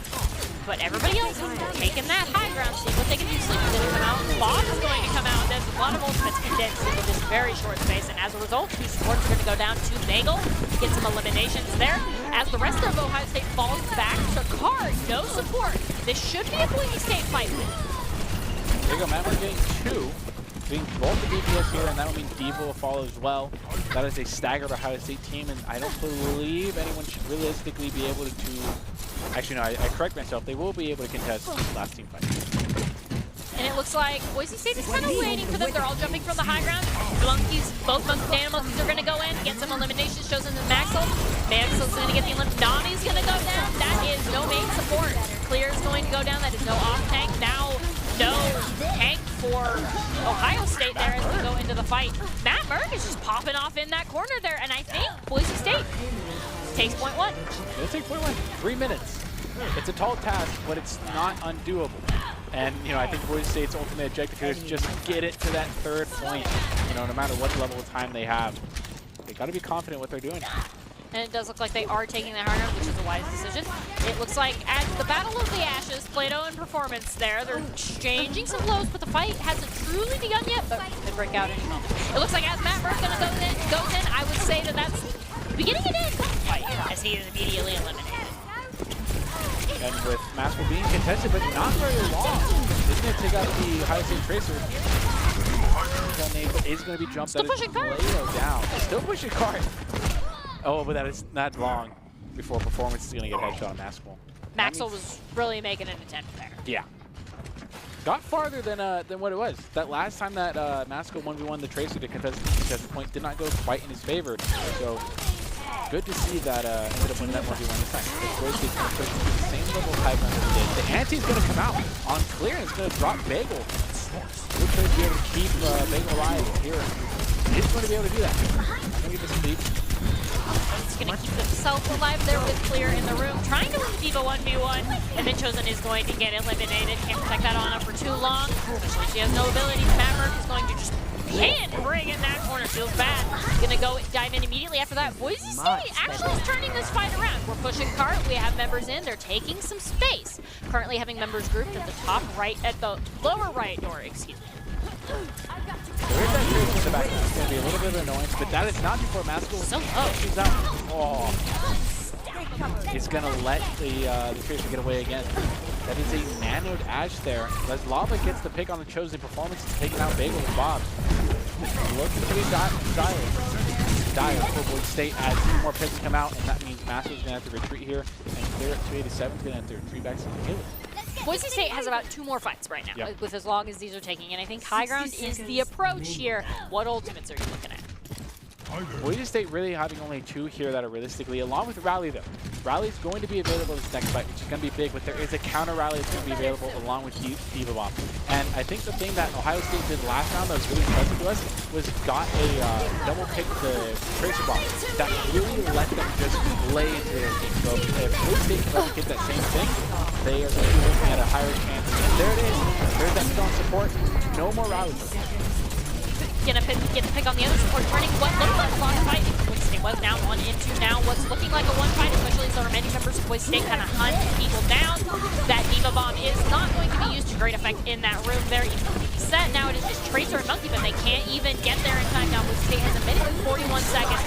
But everybody else is taking that high ground, seeing what they can do. Sleep is going to come out, Bob is going to come out. There's a lot of ultimates condensed into this very short space, and as a result, 2 supports are going to go down to Bagel, get some eliminations there. As the rest of Ohio State falls back to cart, no support. This should be a Boise State fight. There you go, Matt Merck getting 2. Being both the DPS here, and that will mean Diva will follow as well. That is a staggered Ohio State team, and I don't believe anyone should realistically be able to... Actually, no, I correct myself. They will be able to contest the last team fight. And it looks like Boise State is kind of waiting for them. They're all jumping from the high ground. The monkeys, both Dana monkeys are going to go in, get some eliminations, shows into Maxwell. Maxwell's going to get the elimination. Nani's going to go down. That is no main support. Clear's going to go down. That is no off tank. Now, no tank for Ohio State there as we go into the fight. Matt Merck is just popping off in that corner there, and I think Boise State takes point 1. They take point 1. 3 minutes. It's a tall task, but it's not undoable. And, you know, I think Boise State's ultimate objective here is just get it to that 3rd point. You know, no matter what level of time they have. They got to be confident what they're doing. And it does look like they are taking the high ground, which is a wise decision. It looks like at the Battle of the Ashes, Plato and Performance there, they're exchanging some blows, but the fight hasn't truly begun yet, but they break out any moment. It looks like as Matt Burke goes in, I would say that that's beginning and end fight, as he is immediately eliminated. And with Maxwell being contested, but not very long, he's going to take out the Ohio State Tracer. Is going to be jumped. Still pushing cart. Down. Still pushing cart. Oh, but that is not long before Performance is going to get headshot on Maxwell. Maxwell was really making an attempt there. Yeah. Got farther than what it was. That last time that Maxwell 1v1 the Tracer to contest the point did not go quite in his favor. So good to see that ended up winning that 1v1 this time. Boise State's going to put the same level of high ground as he did. The anti's going to come out on clear and it's going to drop Bagel. Good play to be able to keep Bagel alive here. He's going to be able to do that. I'm going to give this lead. He's going to keep himself alive there with Clear in the room, trying to win Diva 1v1, and then Chosen is going to get eliminated. Can't protect that on her for too long. She has no abilities. Maverick is going to just bring in that corner. Feels bad. Going to go dive in immediately after that. Boise State actually is turning this fight around. We're pushing cart. We have members in. They're taking some space. Currently having members grouped at the top right, at the lower right door, excuse me. There is that Tracer in the back. It's going to be a little bit of an annoyance, but that is not before Maxwell. So low. She's out. Oh. It's going to let the Tracer get away again. That is a nanoed Ashe there. As Lava gets the pick on the Chosen Performance, taking out Bagel with Bob. Looking to be dire for Boise State as 2 more picks come out, and that means Maxwell's going to have to retreat here, and Clear at 287 is going to have to retreat back to the Gillis. Boise State has about 2 more fights right now, with as long as these are taking, and I think high ground is the approach here. What ultimates are you looking at? Boise State really having only 2 here that are realistically, along with Rally though. Rally's going to be available this next fight, which is going to be big, but there is a counter Rally that's going to be available along with Diva Bomb. And I think the thing that Ohio State did last round that was really impressive to us was got a double pick the Tracer Bomb that really let them just play into their team. So if Boise State can replicate that same thing, they are going to be looking at a higher chance. And there it is. There's that strong support. No more Rally. Gonna get the pick on the other support, turning what looked like a long fight. Boise State was down 1 into now what's looking like a 1 fight, especially as there are many members of Boise State kind of hunt people down. That Diva Bomb is not going to be used to great effect in that room there. Even set now, it is just Tracer and Monkey, but they can't even get there in time now. Boise State has a minute and 41 seconds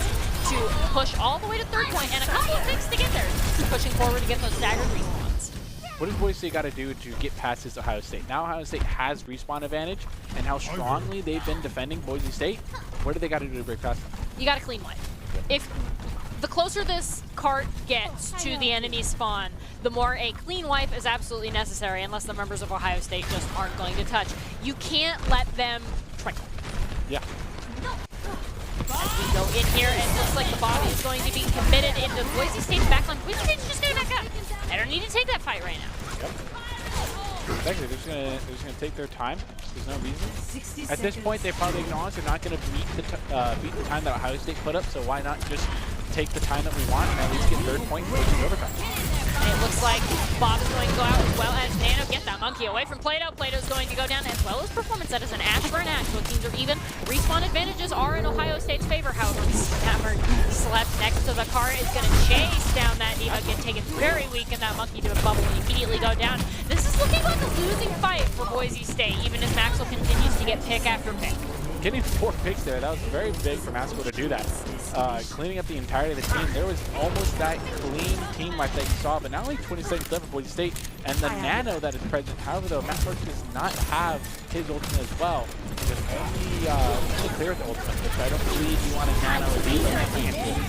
to push all the way to 3rd point, and a couple of things to get there. Pushing forward to get those staggered respawns. What does Boise State got to do to get past this Ohio State? Now Ohio State has respawn advantage, and how strongly they've been defending Boise State. What do they got to do to break past them? You got to clean wipe. If the closer this cart gets to the enemy spawn, the more a clean wipe is absolutely necessary, unless the members of Ohio State just aren't going to touch. You can't let them trickle. Yeah. As we go in here, it looks like the body is going to be committed into Boise State's backline. Boise State's just going to back up. They don't need to take that fight right now. Yep. Exactly. They're just gonna take their time. There's no reason. At this point, they probably acknowledge they're not going to beat the time that Ohio State put up. So why not just take the time that we want and at least get third point and push overtime. And it looks like Bob is going to go out as well as Nano. Get that monkey away from Plato. Plato's going to go down as well as Performance. That is an ash for an ash. So teams are even. Respawn advantages are in Ohio State's favor. However, Hammer slept next to the car is going to chase down that D.Va. Get taken very weak, and that monkey to a bubble and immediately go down. This is looking like a losing fight for Boise State, even as Maxwell continues to get pick after pick. Getting 4 picks there, that was very big for Maxwell to do that. Cleaning up the entirety of the team. There was almost that clean team wipe that you saw, but not only 20 seconds left for Boise State, and the Nano that is present. However, though, Matt Martin does not have his ultimate as well. Just only clear with the ultimate, which I don't believe you want a Nano lead in that game.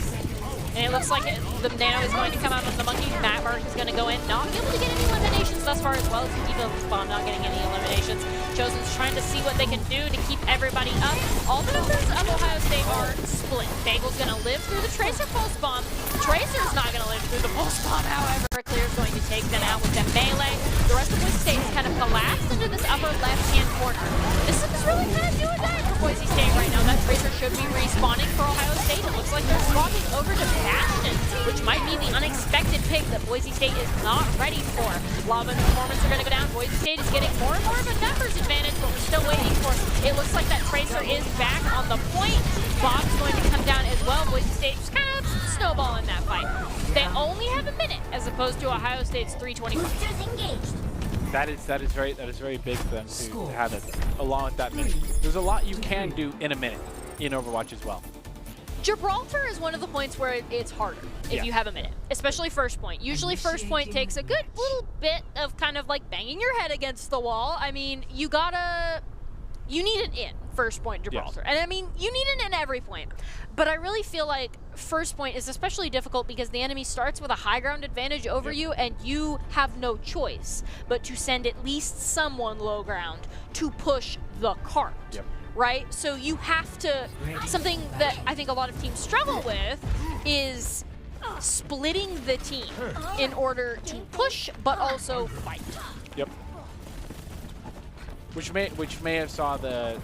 And it looks like the Nano is going to come out on the monkey. Matt Martin's going to go in, not be able to get any eliminations thus far, as well as D.Va Respawn not getting any eliminations. Chosen's trying to see what they can do to keep everybody up. All the members of Ohio State are split. Bagel's going to live through the Tracer pulse bomb. Tracer's not going to live through the pulse bomb, however. Clear's going to take them out with the melee. The rest of Boise State is kind of collapsed into this upper left-hand corner. This is really kind of doing that for Boise State right now. That Tracer should be respawning for Ohio State. It looks like they're swapping over to Bastion, which might be the unexpected pick that Boise State is not ready for. Lava and Performance are going to go down. Boise State is getting more and more of a numbers advantage, but we're still waiting for it. It looks like that Tracer is back on the point. Bob's going to come down as well. Boise State just kind of snowballing that fight. They only have a minute as opposed to Ohio State's 3:25. That is very big for them to have it along with that minute. There's a lot you can do in a minute in Overwatch as well. Gibraltar is one of the points where it's harder if you have a minute, especially first point. Usually first point takes a good little bit of kind of like banging your head against the wall. I mean, you need an in first point Gibraltar. Yes. And I mean, you need an in every point. But I really feel like first point is especially difficult because the enemy starts with a high ground advantage over you, and you have no choice but to send at least someone low ground to push the cart. Right? So you have to, something that I think a lot of teams struggle with is splitting the team in order to push but also fight. Yep. Which may have saw the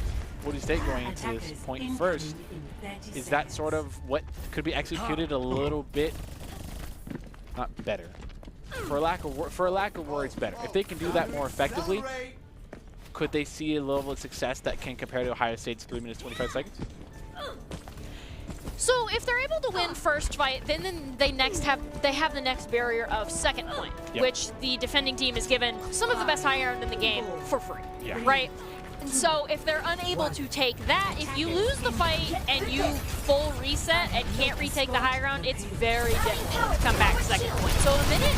Boise State going into this point first. Is that sort of what could be executed a little bit not better? For a lack of words, better. If they can do that more effectively, could they see a level of success that can compare to Ohio State's 3 minutes 25 seconds? So if they're able to win first fight, then they have the next barrier of second point, which the defending team is given some of the best high ground in the game for free, right? And so if they're unable to take that, if you lose the fight and you full reset and can't retake the high ground, it's very difficult to come back to second point. So a minute,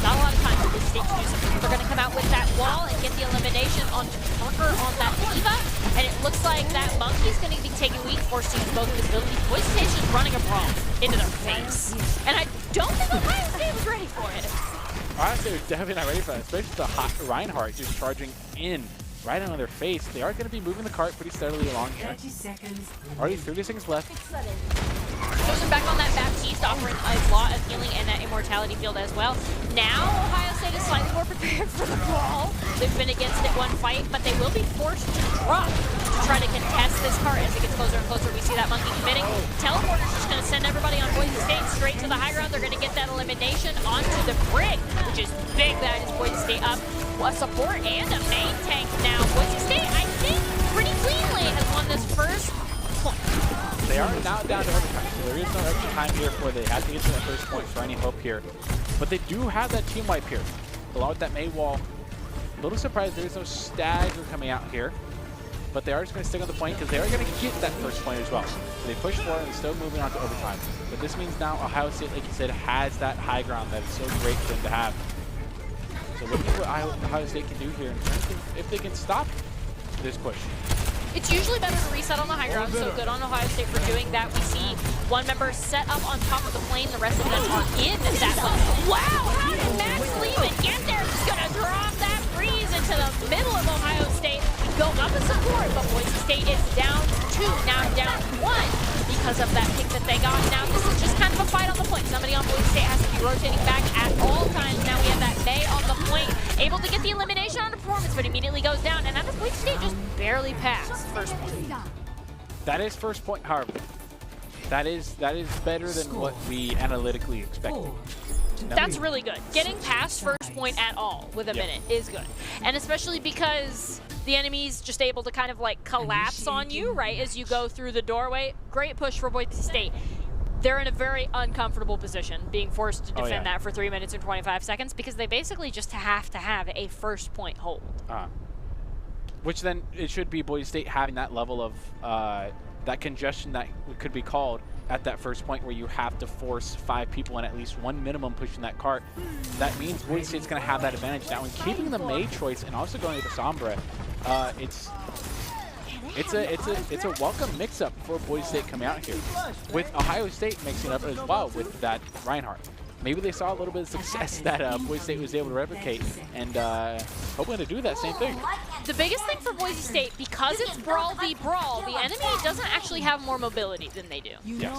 not a lot of time for this state to do something. They're going to come out with that wall and get the elimination on Parker on that D.Va, and it looks like that monkey's going to be taking weak, forcing both visibility. Boise State's just running a brawl into their face, and I don't think Ohio State was ready for it. Ohio State was definitely not ready for that, especially the hot Reinhardt just charging in right on their face. They are going to be moving the cart pretty steadily along here. Already 30 seconds left. Chosen back on that Baptiste, offering a lot of healing and that immortality field as well. Now, Ohio State is slightly more prepared for the brawl. They've been against it one fight, but they will be forced to drop to try to contest this cart as it gets closer and closer. We see that monkey committing. Teleporter's just going to send everybody on Boise State straight to the high ground. They're going to get that elimination onto the brig, which is big. That is Boise State up. A support and a main tank now. Boise State, I think, pretty cleanly has won this first point. They are now down to overtime, so there is no extra time here for they have to get to that first point for any hope here. But they do have that team wipe here, along with that May wall. A little surprised there is no stagger coming out here, but they are just going to stick on the point because they are going to get that first point as well. So they push forward and still moving on to overtime. But this means now Ohio State, like you said, has that high ground that is so great for them to have. So look at what Ohio State can do here in terms of if they can stop this push. It's usually better to reset on the high ground, so good on Ohio State for doing that. We see one member set up on top of the plane, the rest of them are in that one. Wow, how did Max Lehman get there? He's going to drop that freeze into the middle of Ohio State. Go up and support, but Boise State is down 2, now down 1 because of that pick that they got. Now this is just kind of a fight on the point. Somebody on Boise State has to be rotating back at all times. Now we have that May on the point, able to get the elimination on the Performance, but immediately goes down, and now does Boise State just barely pass first point. That is first point, however. That is better than what we analytically expected. That's really good. Getting past first point at all with a minute is good. And especially because the enemy's just able to kind of like collapse on you, right, as you go through the doorway. Great push for Boise State. They're in a very uncomfortable position, being forced to defend that for 3 minutes and 25 seconds because they basically just have to have a first point hold. Which then it should be Boise State having that level of that congestion that could be called at that first point where you have to force 5 people and at least 1 minimum pushing that cart. That means Boise State's going to have that advantage now. And keeping the May choice and also going with the Sombra, it's a welcome mix-up for Boise State coming out here, with Ohio State mixing up as well with that Reinhardt. Maybe they saw a little bit of success that Boise State was able to replicate, and hoping to do that same thing. The biggest thing for Boise State, because it's brawl v brawl, the enemy doesn't actually have more mobility than they do,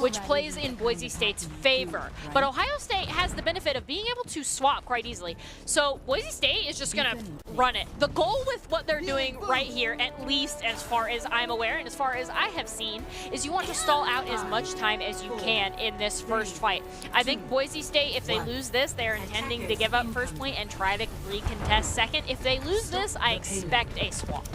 which plays in Boise State's favor. But Ohio State has the benefit of being able to swap quite easily. So Boise State is just going to run it. The goal with what they're doing right here, at least as far as I'm aware and as far as I have seen, is you want to stall out as much time as you can in this first fight. I think Boise State, if they lose this, they're intending to give up first point and try to recontest second. If they lose this, I expect a swap.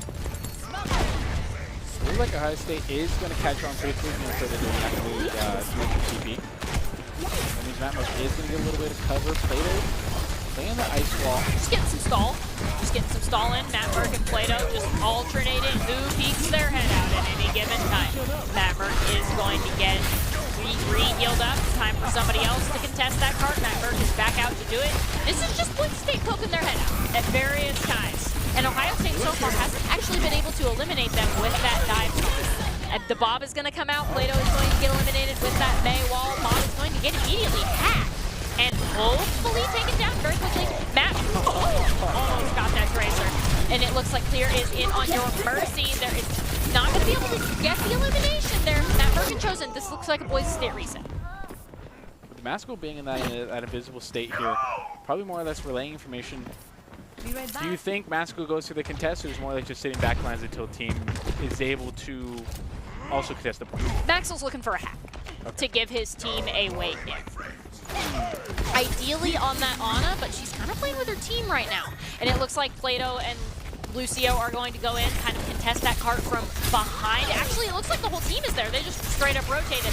Looks like Ohio State is going to catch on pretty quickly, so they're going to have to move TP. That means Matt Merck is going to get a little bit of cover. Plato playing the ice wall. Just getting some stall. Just getting some stall in. Matt Merck and Plato just alternating who peeks their head out at any given time. Matt Merck is going to get re-healed up. It's time for somebody else to contest that cart. Matt Merck is back out to do it. This is just Boise State poking their head out at various times. And Ohio State so far hasn't actually been able to eliminate them with that dive. The Bob is going to come out. Plato is going to get eliminated with that May wall. Bob is going to get immediately hacked and hopefully taken down very quickly. Matt almost got that Tracer. And it looks like Clear is in on your mercy. There is not going to be able to get the elimination there. Matt Merck and Chosen. This looks like a Boise State reset. With the Masco being in that invisible state here, probably more or less relaying information. Do you think Masco goes through the contest, or is more like just sitting backlines until team is able to also contest the point? Maxwell's looking for a hack to give his team a way in. Ideally on that Ana, but she's kind of playing with her team right now. And it looks like Plato and Lucio are going to go in, kind of contest that cart from behind. Actually, it looks like the whole team is there. They just straight up rotated.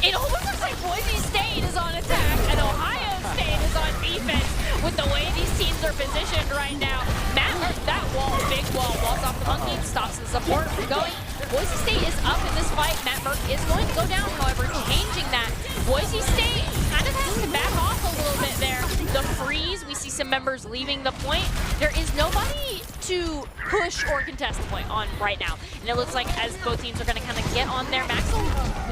It almost looks like Boise State is on attack and Ohio State is on defense with the way these teams are positioned right now. Matt, that wall, big wall, walls off the monkey, stops the support from going. Boise State is up in this fight. Matt Merck is going to go down, however, changing that. Boise State kind of has to back off a little bit there. The freeze, we see some members leaving the point. There is nobody to push or contest the point on right now. And it looks like as both teams are going to kind of get on there, Maxwell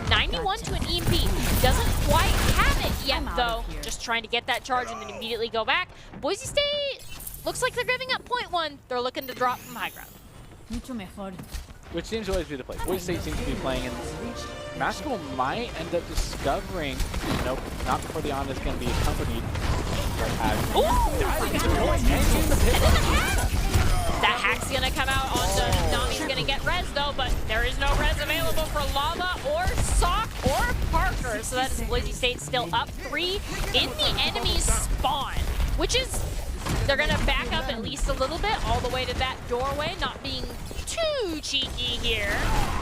91 to an EMP. Doesn't quite have it yet, though. Just trying to get that charge and then immediately go back. Boise State looks like they're giving up point 1. They're looking to drop from high ground. Which seems to always be the play. Boise State seems to be playing, and Masco might end up discovering, nope, not before the Ana is going to be accompanied. That hack's going to come out on Nami's going to get res though, but there is no res available for Lava or Sock or Parker. So that is Boise State still up 3 in the enemy's spawn, which is, they're going to back up at least a little bit all the way to that doorway, not being too cheeky here.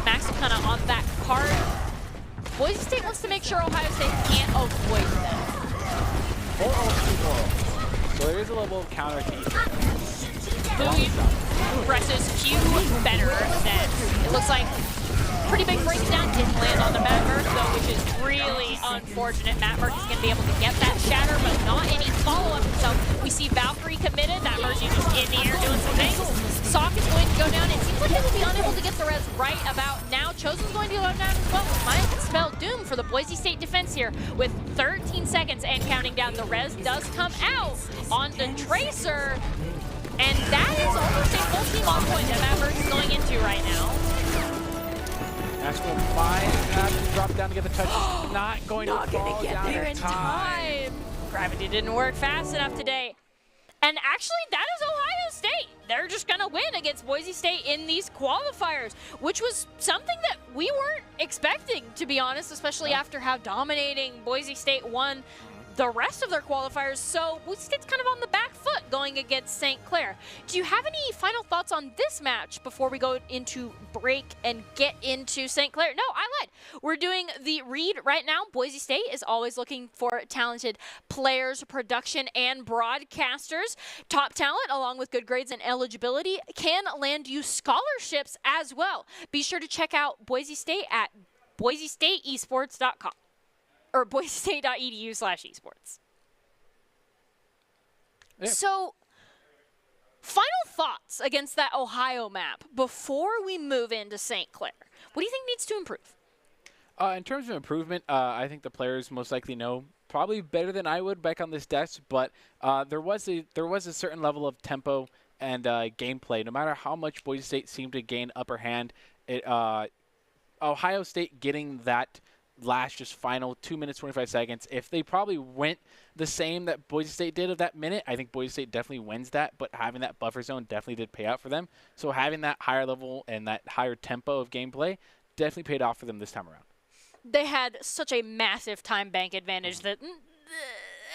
Max is kind of on that cart. Boise State wants to make sure Ohio State can't avoid them. So there is a level of counter to each. Bowie presses Q better than, it looks like pretty big breakdown. Didn't land on the Matt Merck though, which is really unfortunate. Matt Merck is going to be able to get that shatter, but not any follow-up. So we see Valkyrie committed. That Mercy just in the air doing some things. Sock is going to go down. It seems like they will be unable to get the res right about now. Chosen's going to go down as well. Might spell doom for the Boise State defense here with 13 seconds and counting down. The res does come out on the Tracer. And that is almost a full team on point that Matt Merck is going into right now. Masco might have to drop down to get the touch. Not going to fall get down there in time. Gravity didn't work fast enough today. And actually, that is Ohio State. they're just going to win against Boise State in these qualifiers, which was something that we weren't expecting, to be honest, especially after how dominating Boise State won the rest of their qualifiers. So Boise State's kind of on the back foot going against St. Clair. Do you have any final thoughts on this match before we go into break and get into St. Clair? No, I lied. We're doing the read right now. Boise State is always looking for talented players, production, and broadcasters. Top talent, along with good grades and eligibility, can land you scholarships as well. Be sure to check out Boise State at boisestateesports.com. or boisestate.edu/esports. Yeah. So, final thoughts against that Ohio map before we move into St. Clair. What do you think needs to improve? In terms of improvement, I think the players most likely know probably better than I would back on this desk, but there was a certain level of tempo and gameplay. No matter how much Boise State seemed to gain upper hand, Ohio State getting that last just final 2 minutes 25 seconds, if they probably went the same that Boise State did of that minute, I think Boise State definitely wins that, but having that buffer zone definitely did pay out for them. So having that higher level and that higher tempo of gameplay definitely paid off for them this time around. They had such a massive time bank advantage that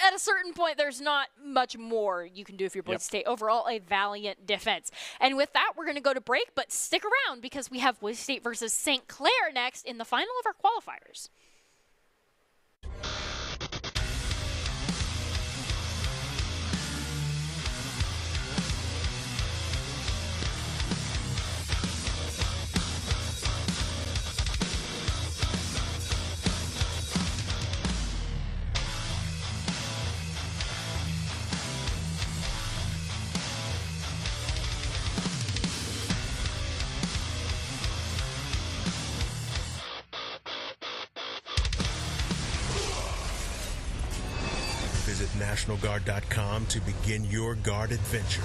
at a certain point there's not much more you can do if you're Boise State. Overall, a valiant defense. And with that, we're going to go to break, but stick around because we have Boise State versus St. Clair next in the final of our qualifiers. Visit NationalGuard.com to begin your Guard adventure.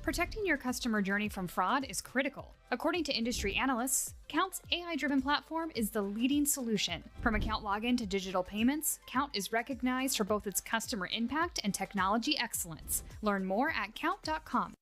Protecting your customer journey from fraud is critical. According to industry analysts, Count's AI-driven platform is the leading solution. From account login to digital payments, Count is recognized for both its customer impact and technology excellence. Learn more at count.com.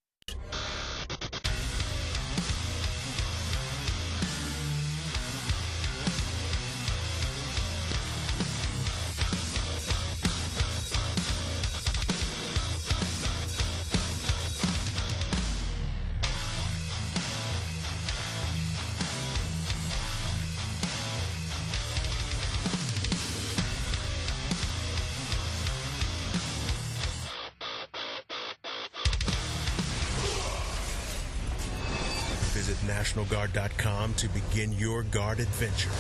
Visit NationalGuard.com to begin your Guard adventure.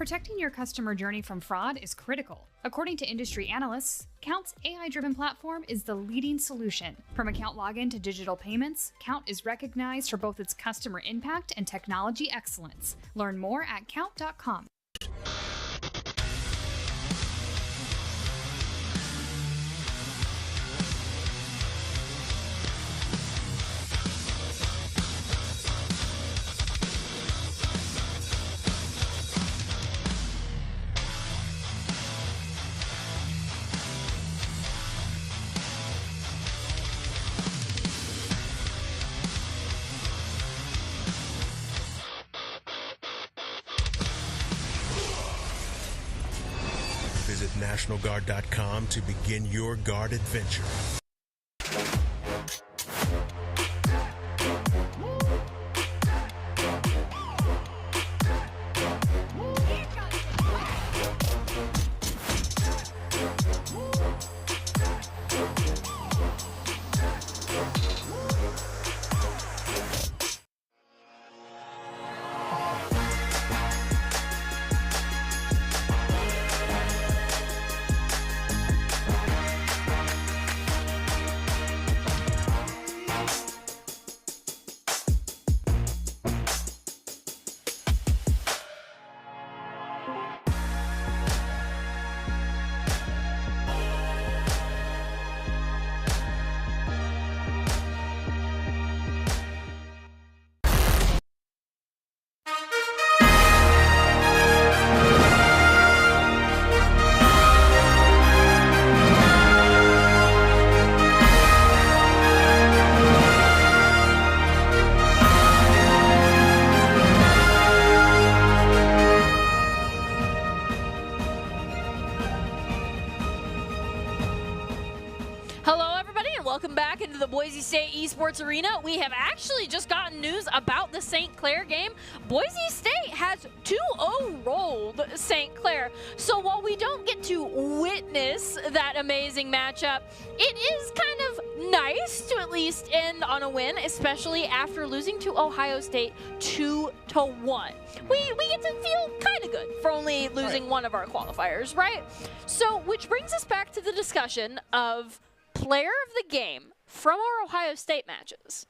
Protecting your customer journey from fraud is critical. According to industry analysts, Count's AI-driven platform is the leading solution. From account login to digital payments, Count is recognized for both its customer impact and technology excellence. Learn more at count.com. Visit NationalGuard.com to begin your guard adventure. Welcome back into the Boise State Esports Arena. We have actually just gotten news about the St. Clair game. Boise State has 2-0 rolled St. Clair. So while we don't get to witness that amazing matchup, it is kind of nice to at least end on a win, especially after losing to Ohio State 2-1. We get to feel kind of good for only losing one of our qualifiers, right? So, which brings us back to the discussion of player of the game from our Ohio State matches.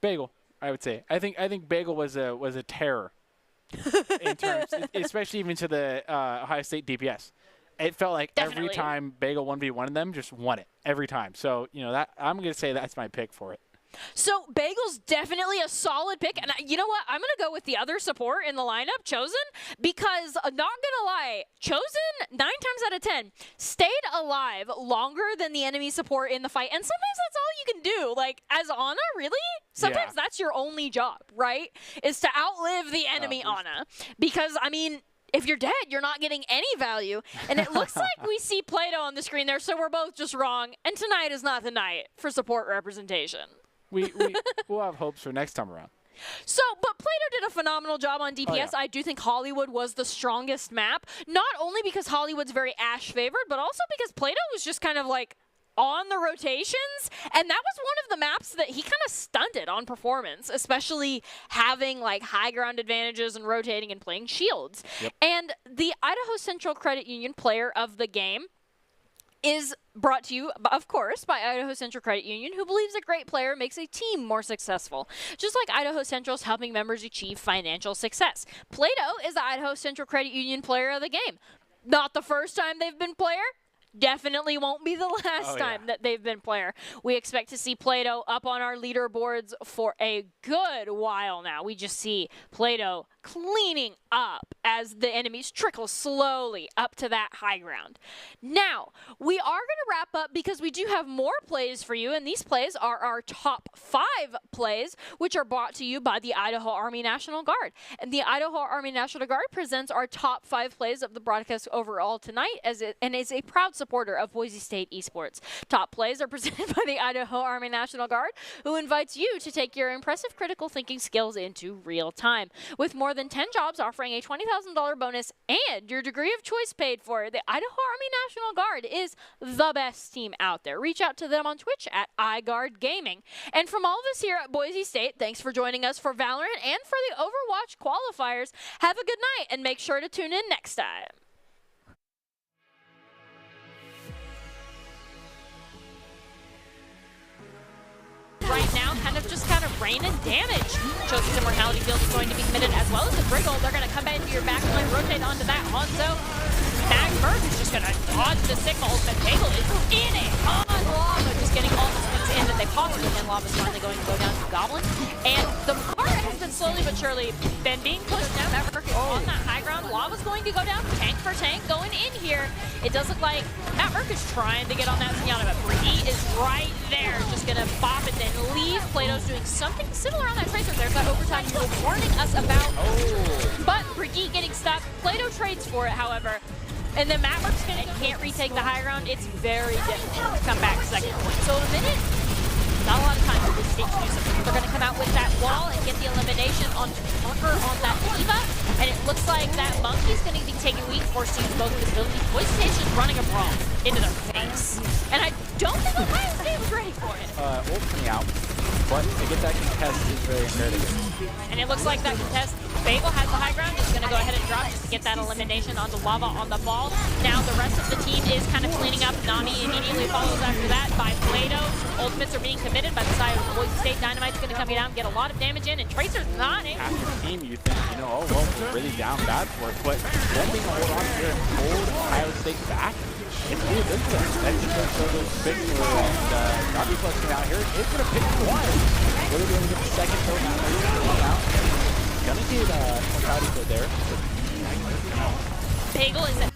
Bagel, I would say. I think Bagel was a terror in terms, especially even to the Ohio State DPS. It felt like every time Bagel 1v1 them, just won it every time. So that I'm gonna say that's my pick for it. So Bagel's definitely a solid pick, and you know what? I'm going to go with the other support in the lineup, Chosen, because not going to lie, Chosen, 9 times out of 10, stayed alive longer than the enemy support in the fight, and sometimes that's all you can do. Like, as Ana, really? Sometimes that's your only job, right? Is to outlive the enemy Ana, because, I mean, if you're dead, you're not getting any value. And it looks like we see Plato on the screen there, so we're both just wrong, and tonight is not the night for support representation. We'll have hopes for next time around. So, but Plato did a phenomenal job on DPS. Oh, yeah. I do think Hollywood was the strongest map, not only because Hollywood's very Ash favored, but also because Plato was just kind of like on the rotations, and that was one of the maps that he kind of stunted on performance, especially having like high ground advantages and rotating and playing shields. Yep. And the Idaho Central Credit Union player of the game is brought to you, of course, by Idaho Central Credit Union, who believes a great player makes a team more successful. Just like Idaho Central's helping members achieve financial success. Plato is the Idaho Central Credit Union player of the game. Not the first time they've been player. Definitely won't be the last time that they've been player. We expect to see Plato up on our leaderboards for a good while now. We just see Plato cleaning up as the enemies trickle slowly up to that high ground. Now, we are going to wrap up because we do have more plays for you, and these plays are our top 5 plays, which are brought to you by the Idaho Army National Guard. And the Idaho Army National Guard presents our top 5 plays of the broadcast overall tonight, and is a proud supporter of Boise State Esports. Top plays are presented by the Idaho Army National Guard, who invites you to take your impressive critical thinking skills into real time. With more than 10 jobs offering a $20,000 bonus and your degree of choice paid for, the Idaho Army National Guard is the best team out there. Reach out to them on Twitch at iGuard Gaming. And from all of us here at Boise State, thanks for joining us for Valorant and for the Overwatch qualifiers. Have a good night and make sure to tune in next time. Right now, kind of raining damage. Chosen's Immortality Field is going to be committed as well as the Briggle. They're going to come into your backline, rotate onto that Hanzo. Magberg is just going to dodge the Sigma ultimate. Bagel is in it on Lava, just getting all the spins in that they possibly can. Lava's finally going to go down to Goblin. And the cart has been slowly but surely being pushed down. Magberg is on that high ground. Lava's going to go down tank for tank going in here. It does look like Magberg is trying to get on that Zenyatta, but Brigitte is right there, just going to bop it then leave. Plato's doing something similar on that Tracer. There's that overtime you were warning us about. But Brigitte getting stuck. Plato trades for it, however. And then Magberg's going to can't retake the high ground. It's very difficult to come back second point. So in a minute, not a lot of time for this stage to do something. They're going to come out with that wall and get the elimination on Tucker on that Diva. And it looks like that Monkey's going to be taking weak force to use both visibility. Boise State's just running a brawl into their face. And I don't think Ohio State was ready for it. Ult coming out, but to get that contest is very imperative. And it looks like that contest, Bagel has the high ground. He's going to go ahead and drop just to get that elimination onto Lava on the ball. Now the rest of the team is kind of cleaning up. Nami immediately follows after that by Plato. Ultimates are being committed by the side of Boise State. Dynamite's going to come down, get a lot of damage in, and Tracer's not able. After the team, you think, you know, oh, well, we're really down bad for it, but then being hold on here and hold Ohio State back, it's really good for them. That's just so those big for and Robbie Plus out here is going to pick one. Really going to get the second kill now. Gonna get Mortality Field there. Bagel is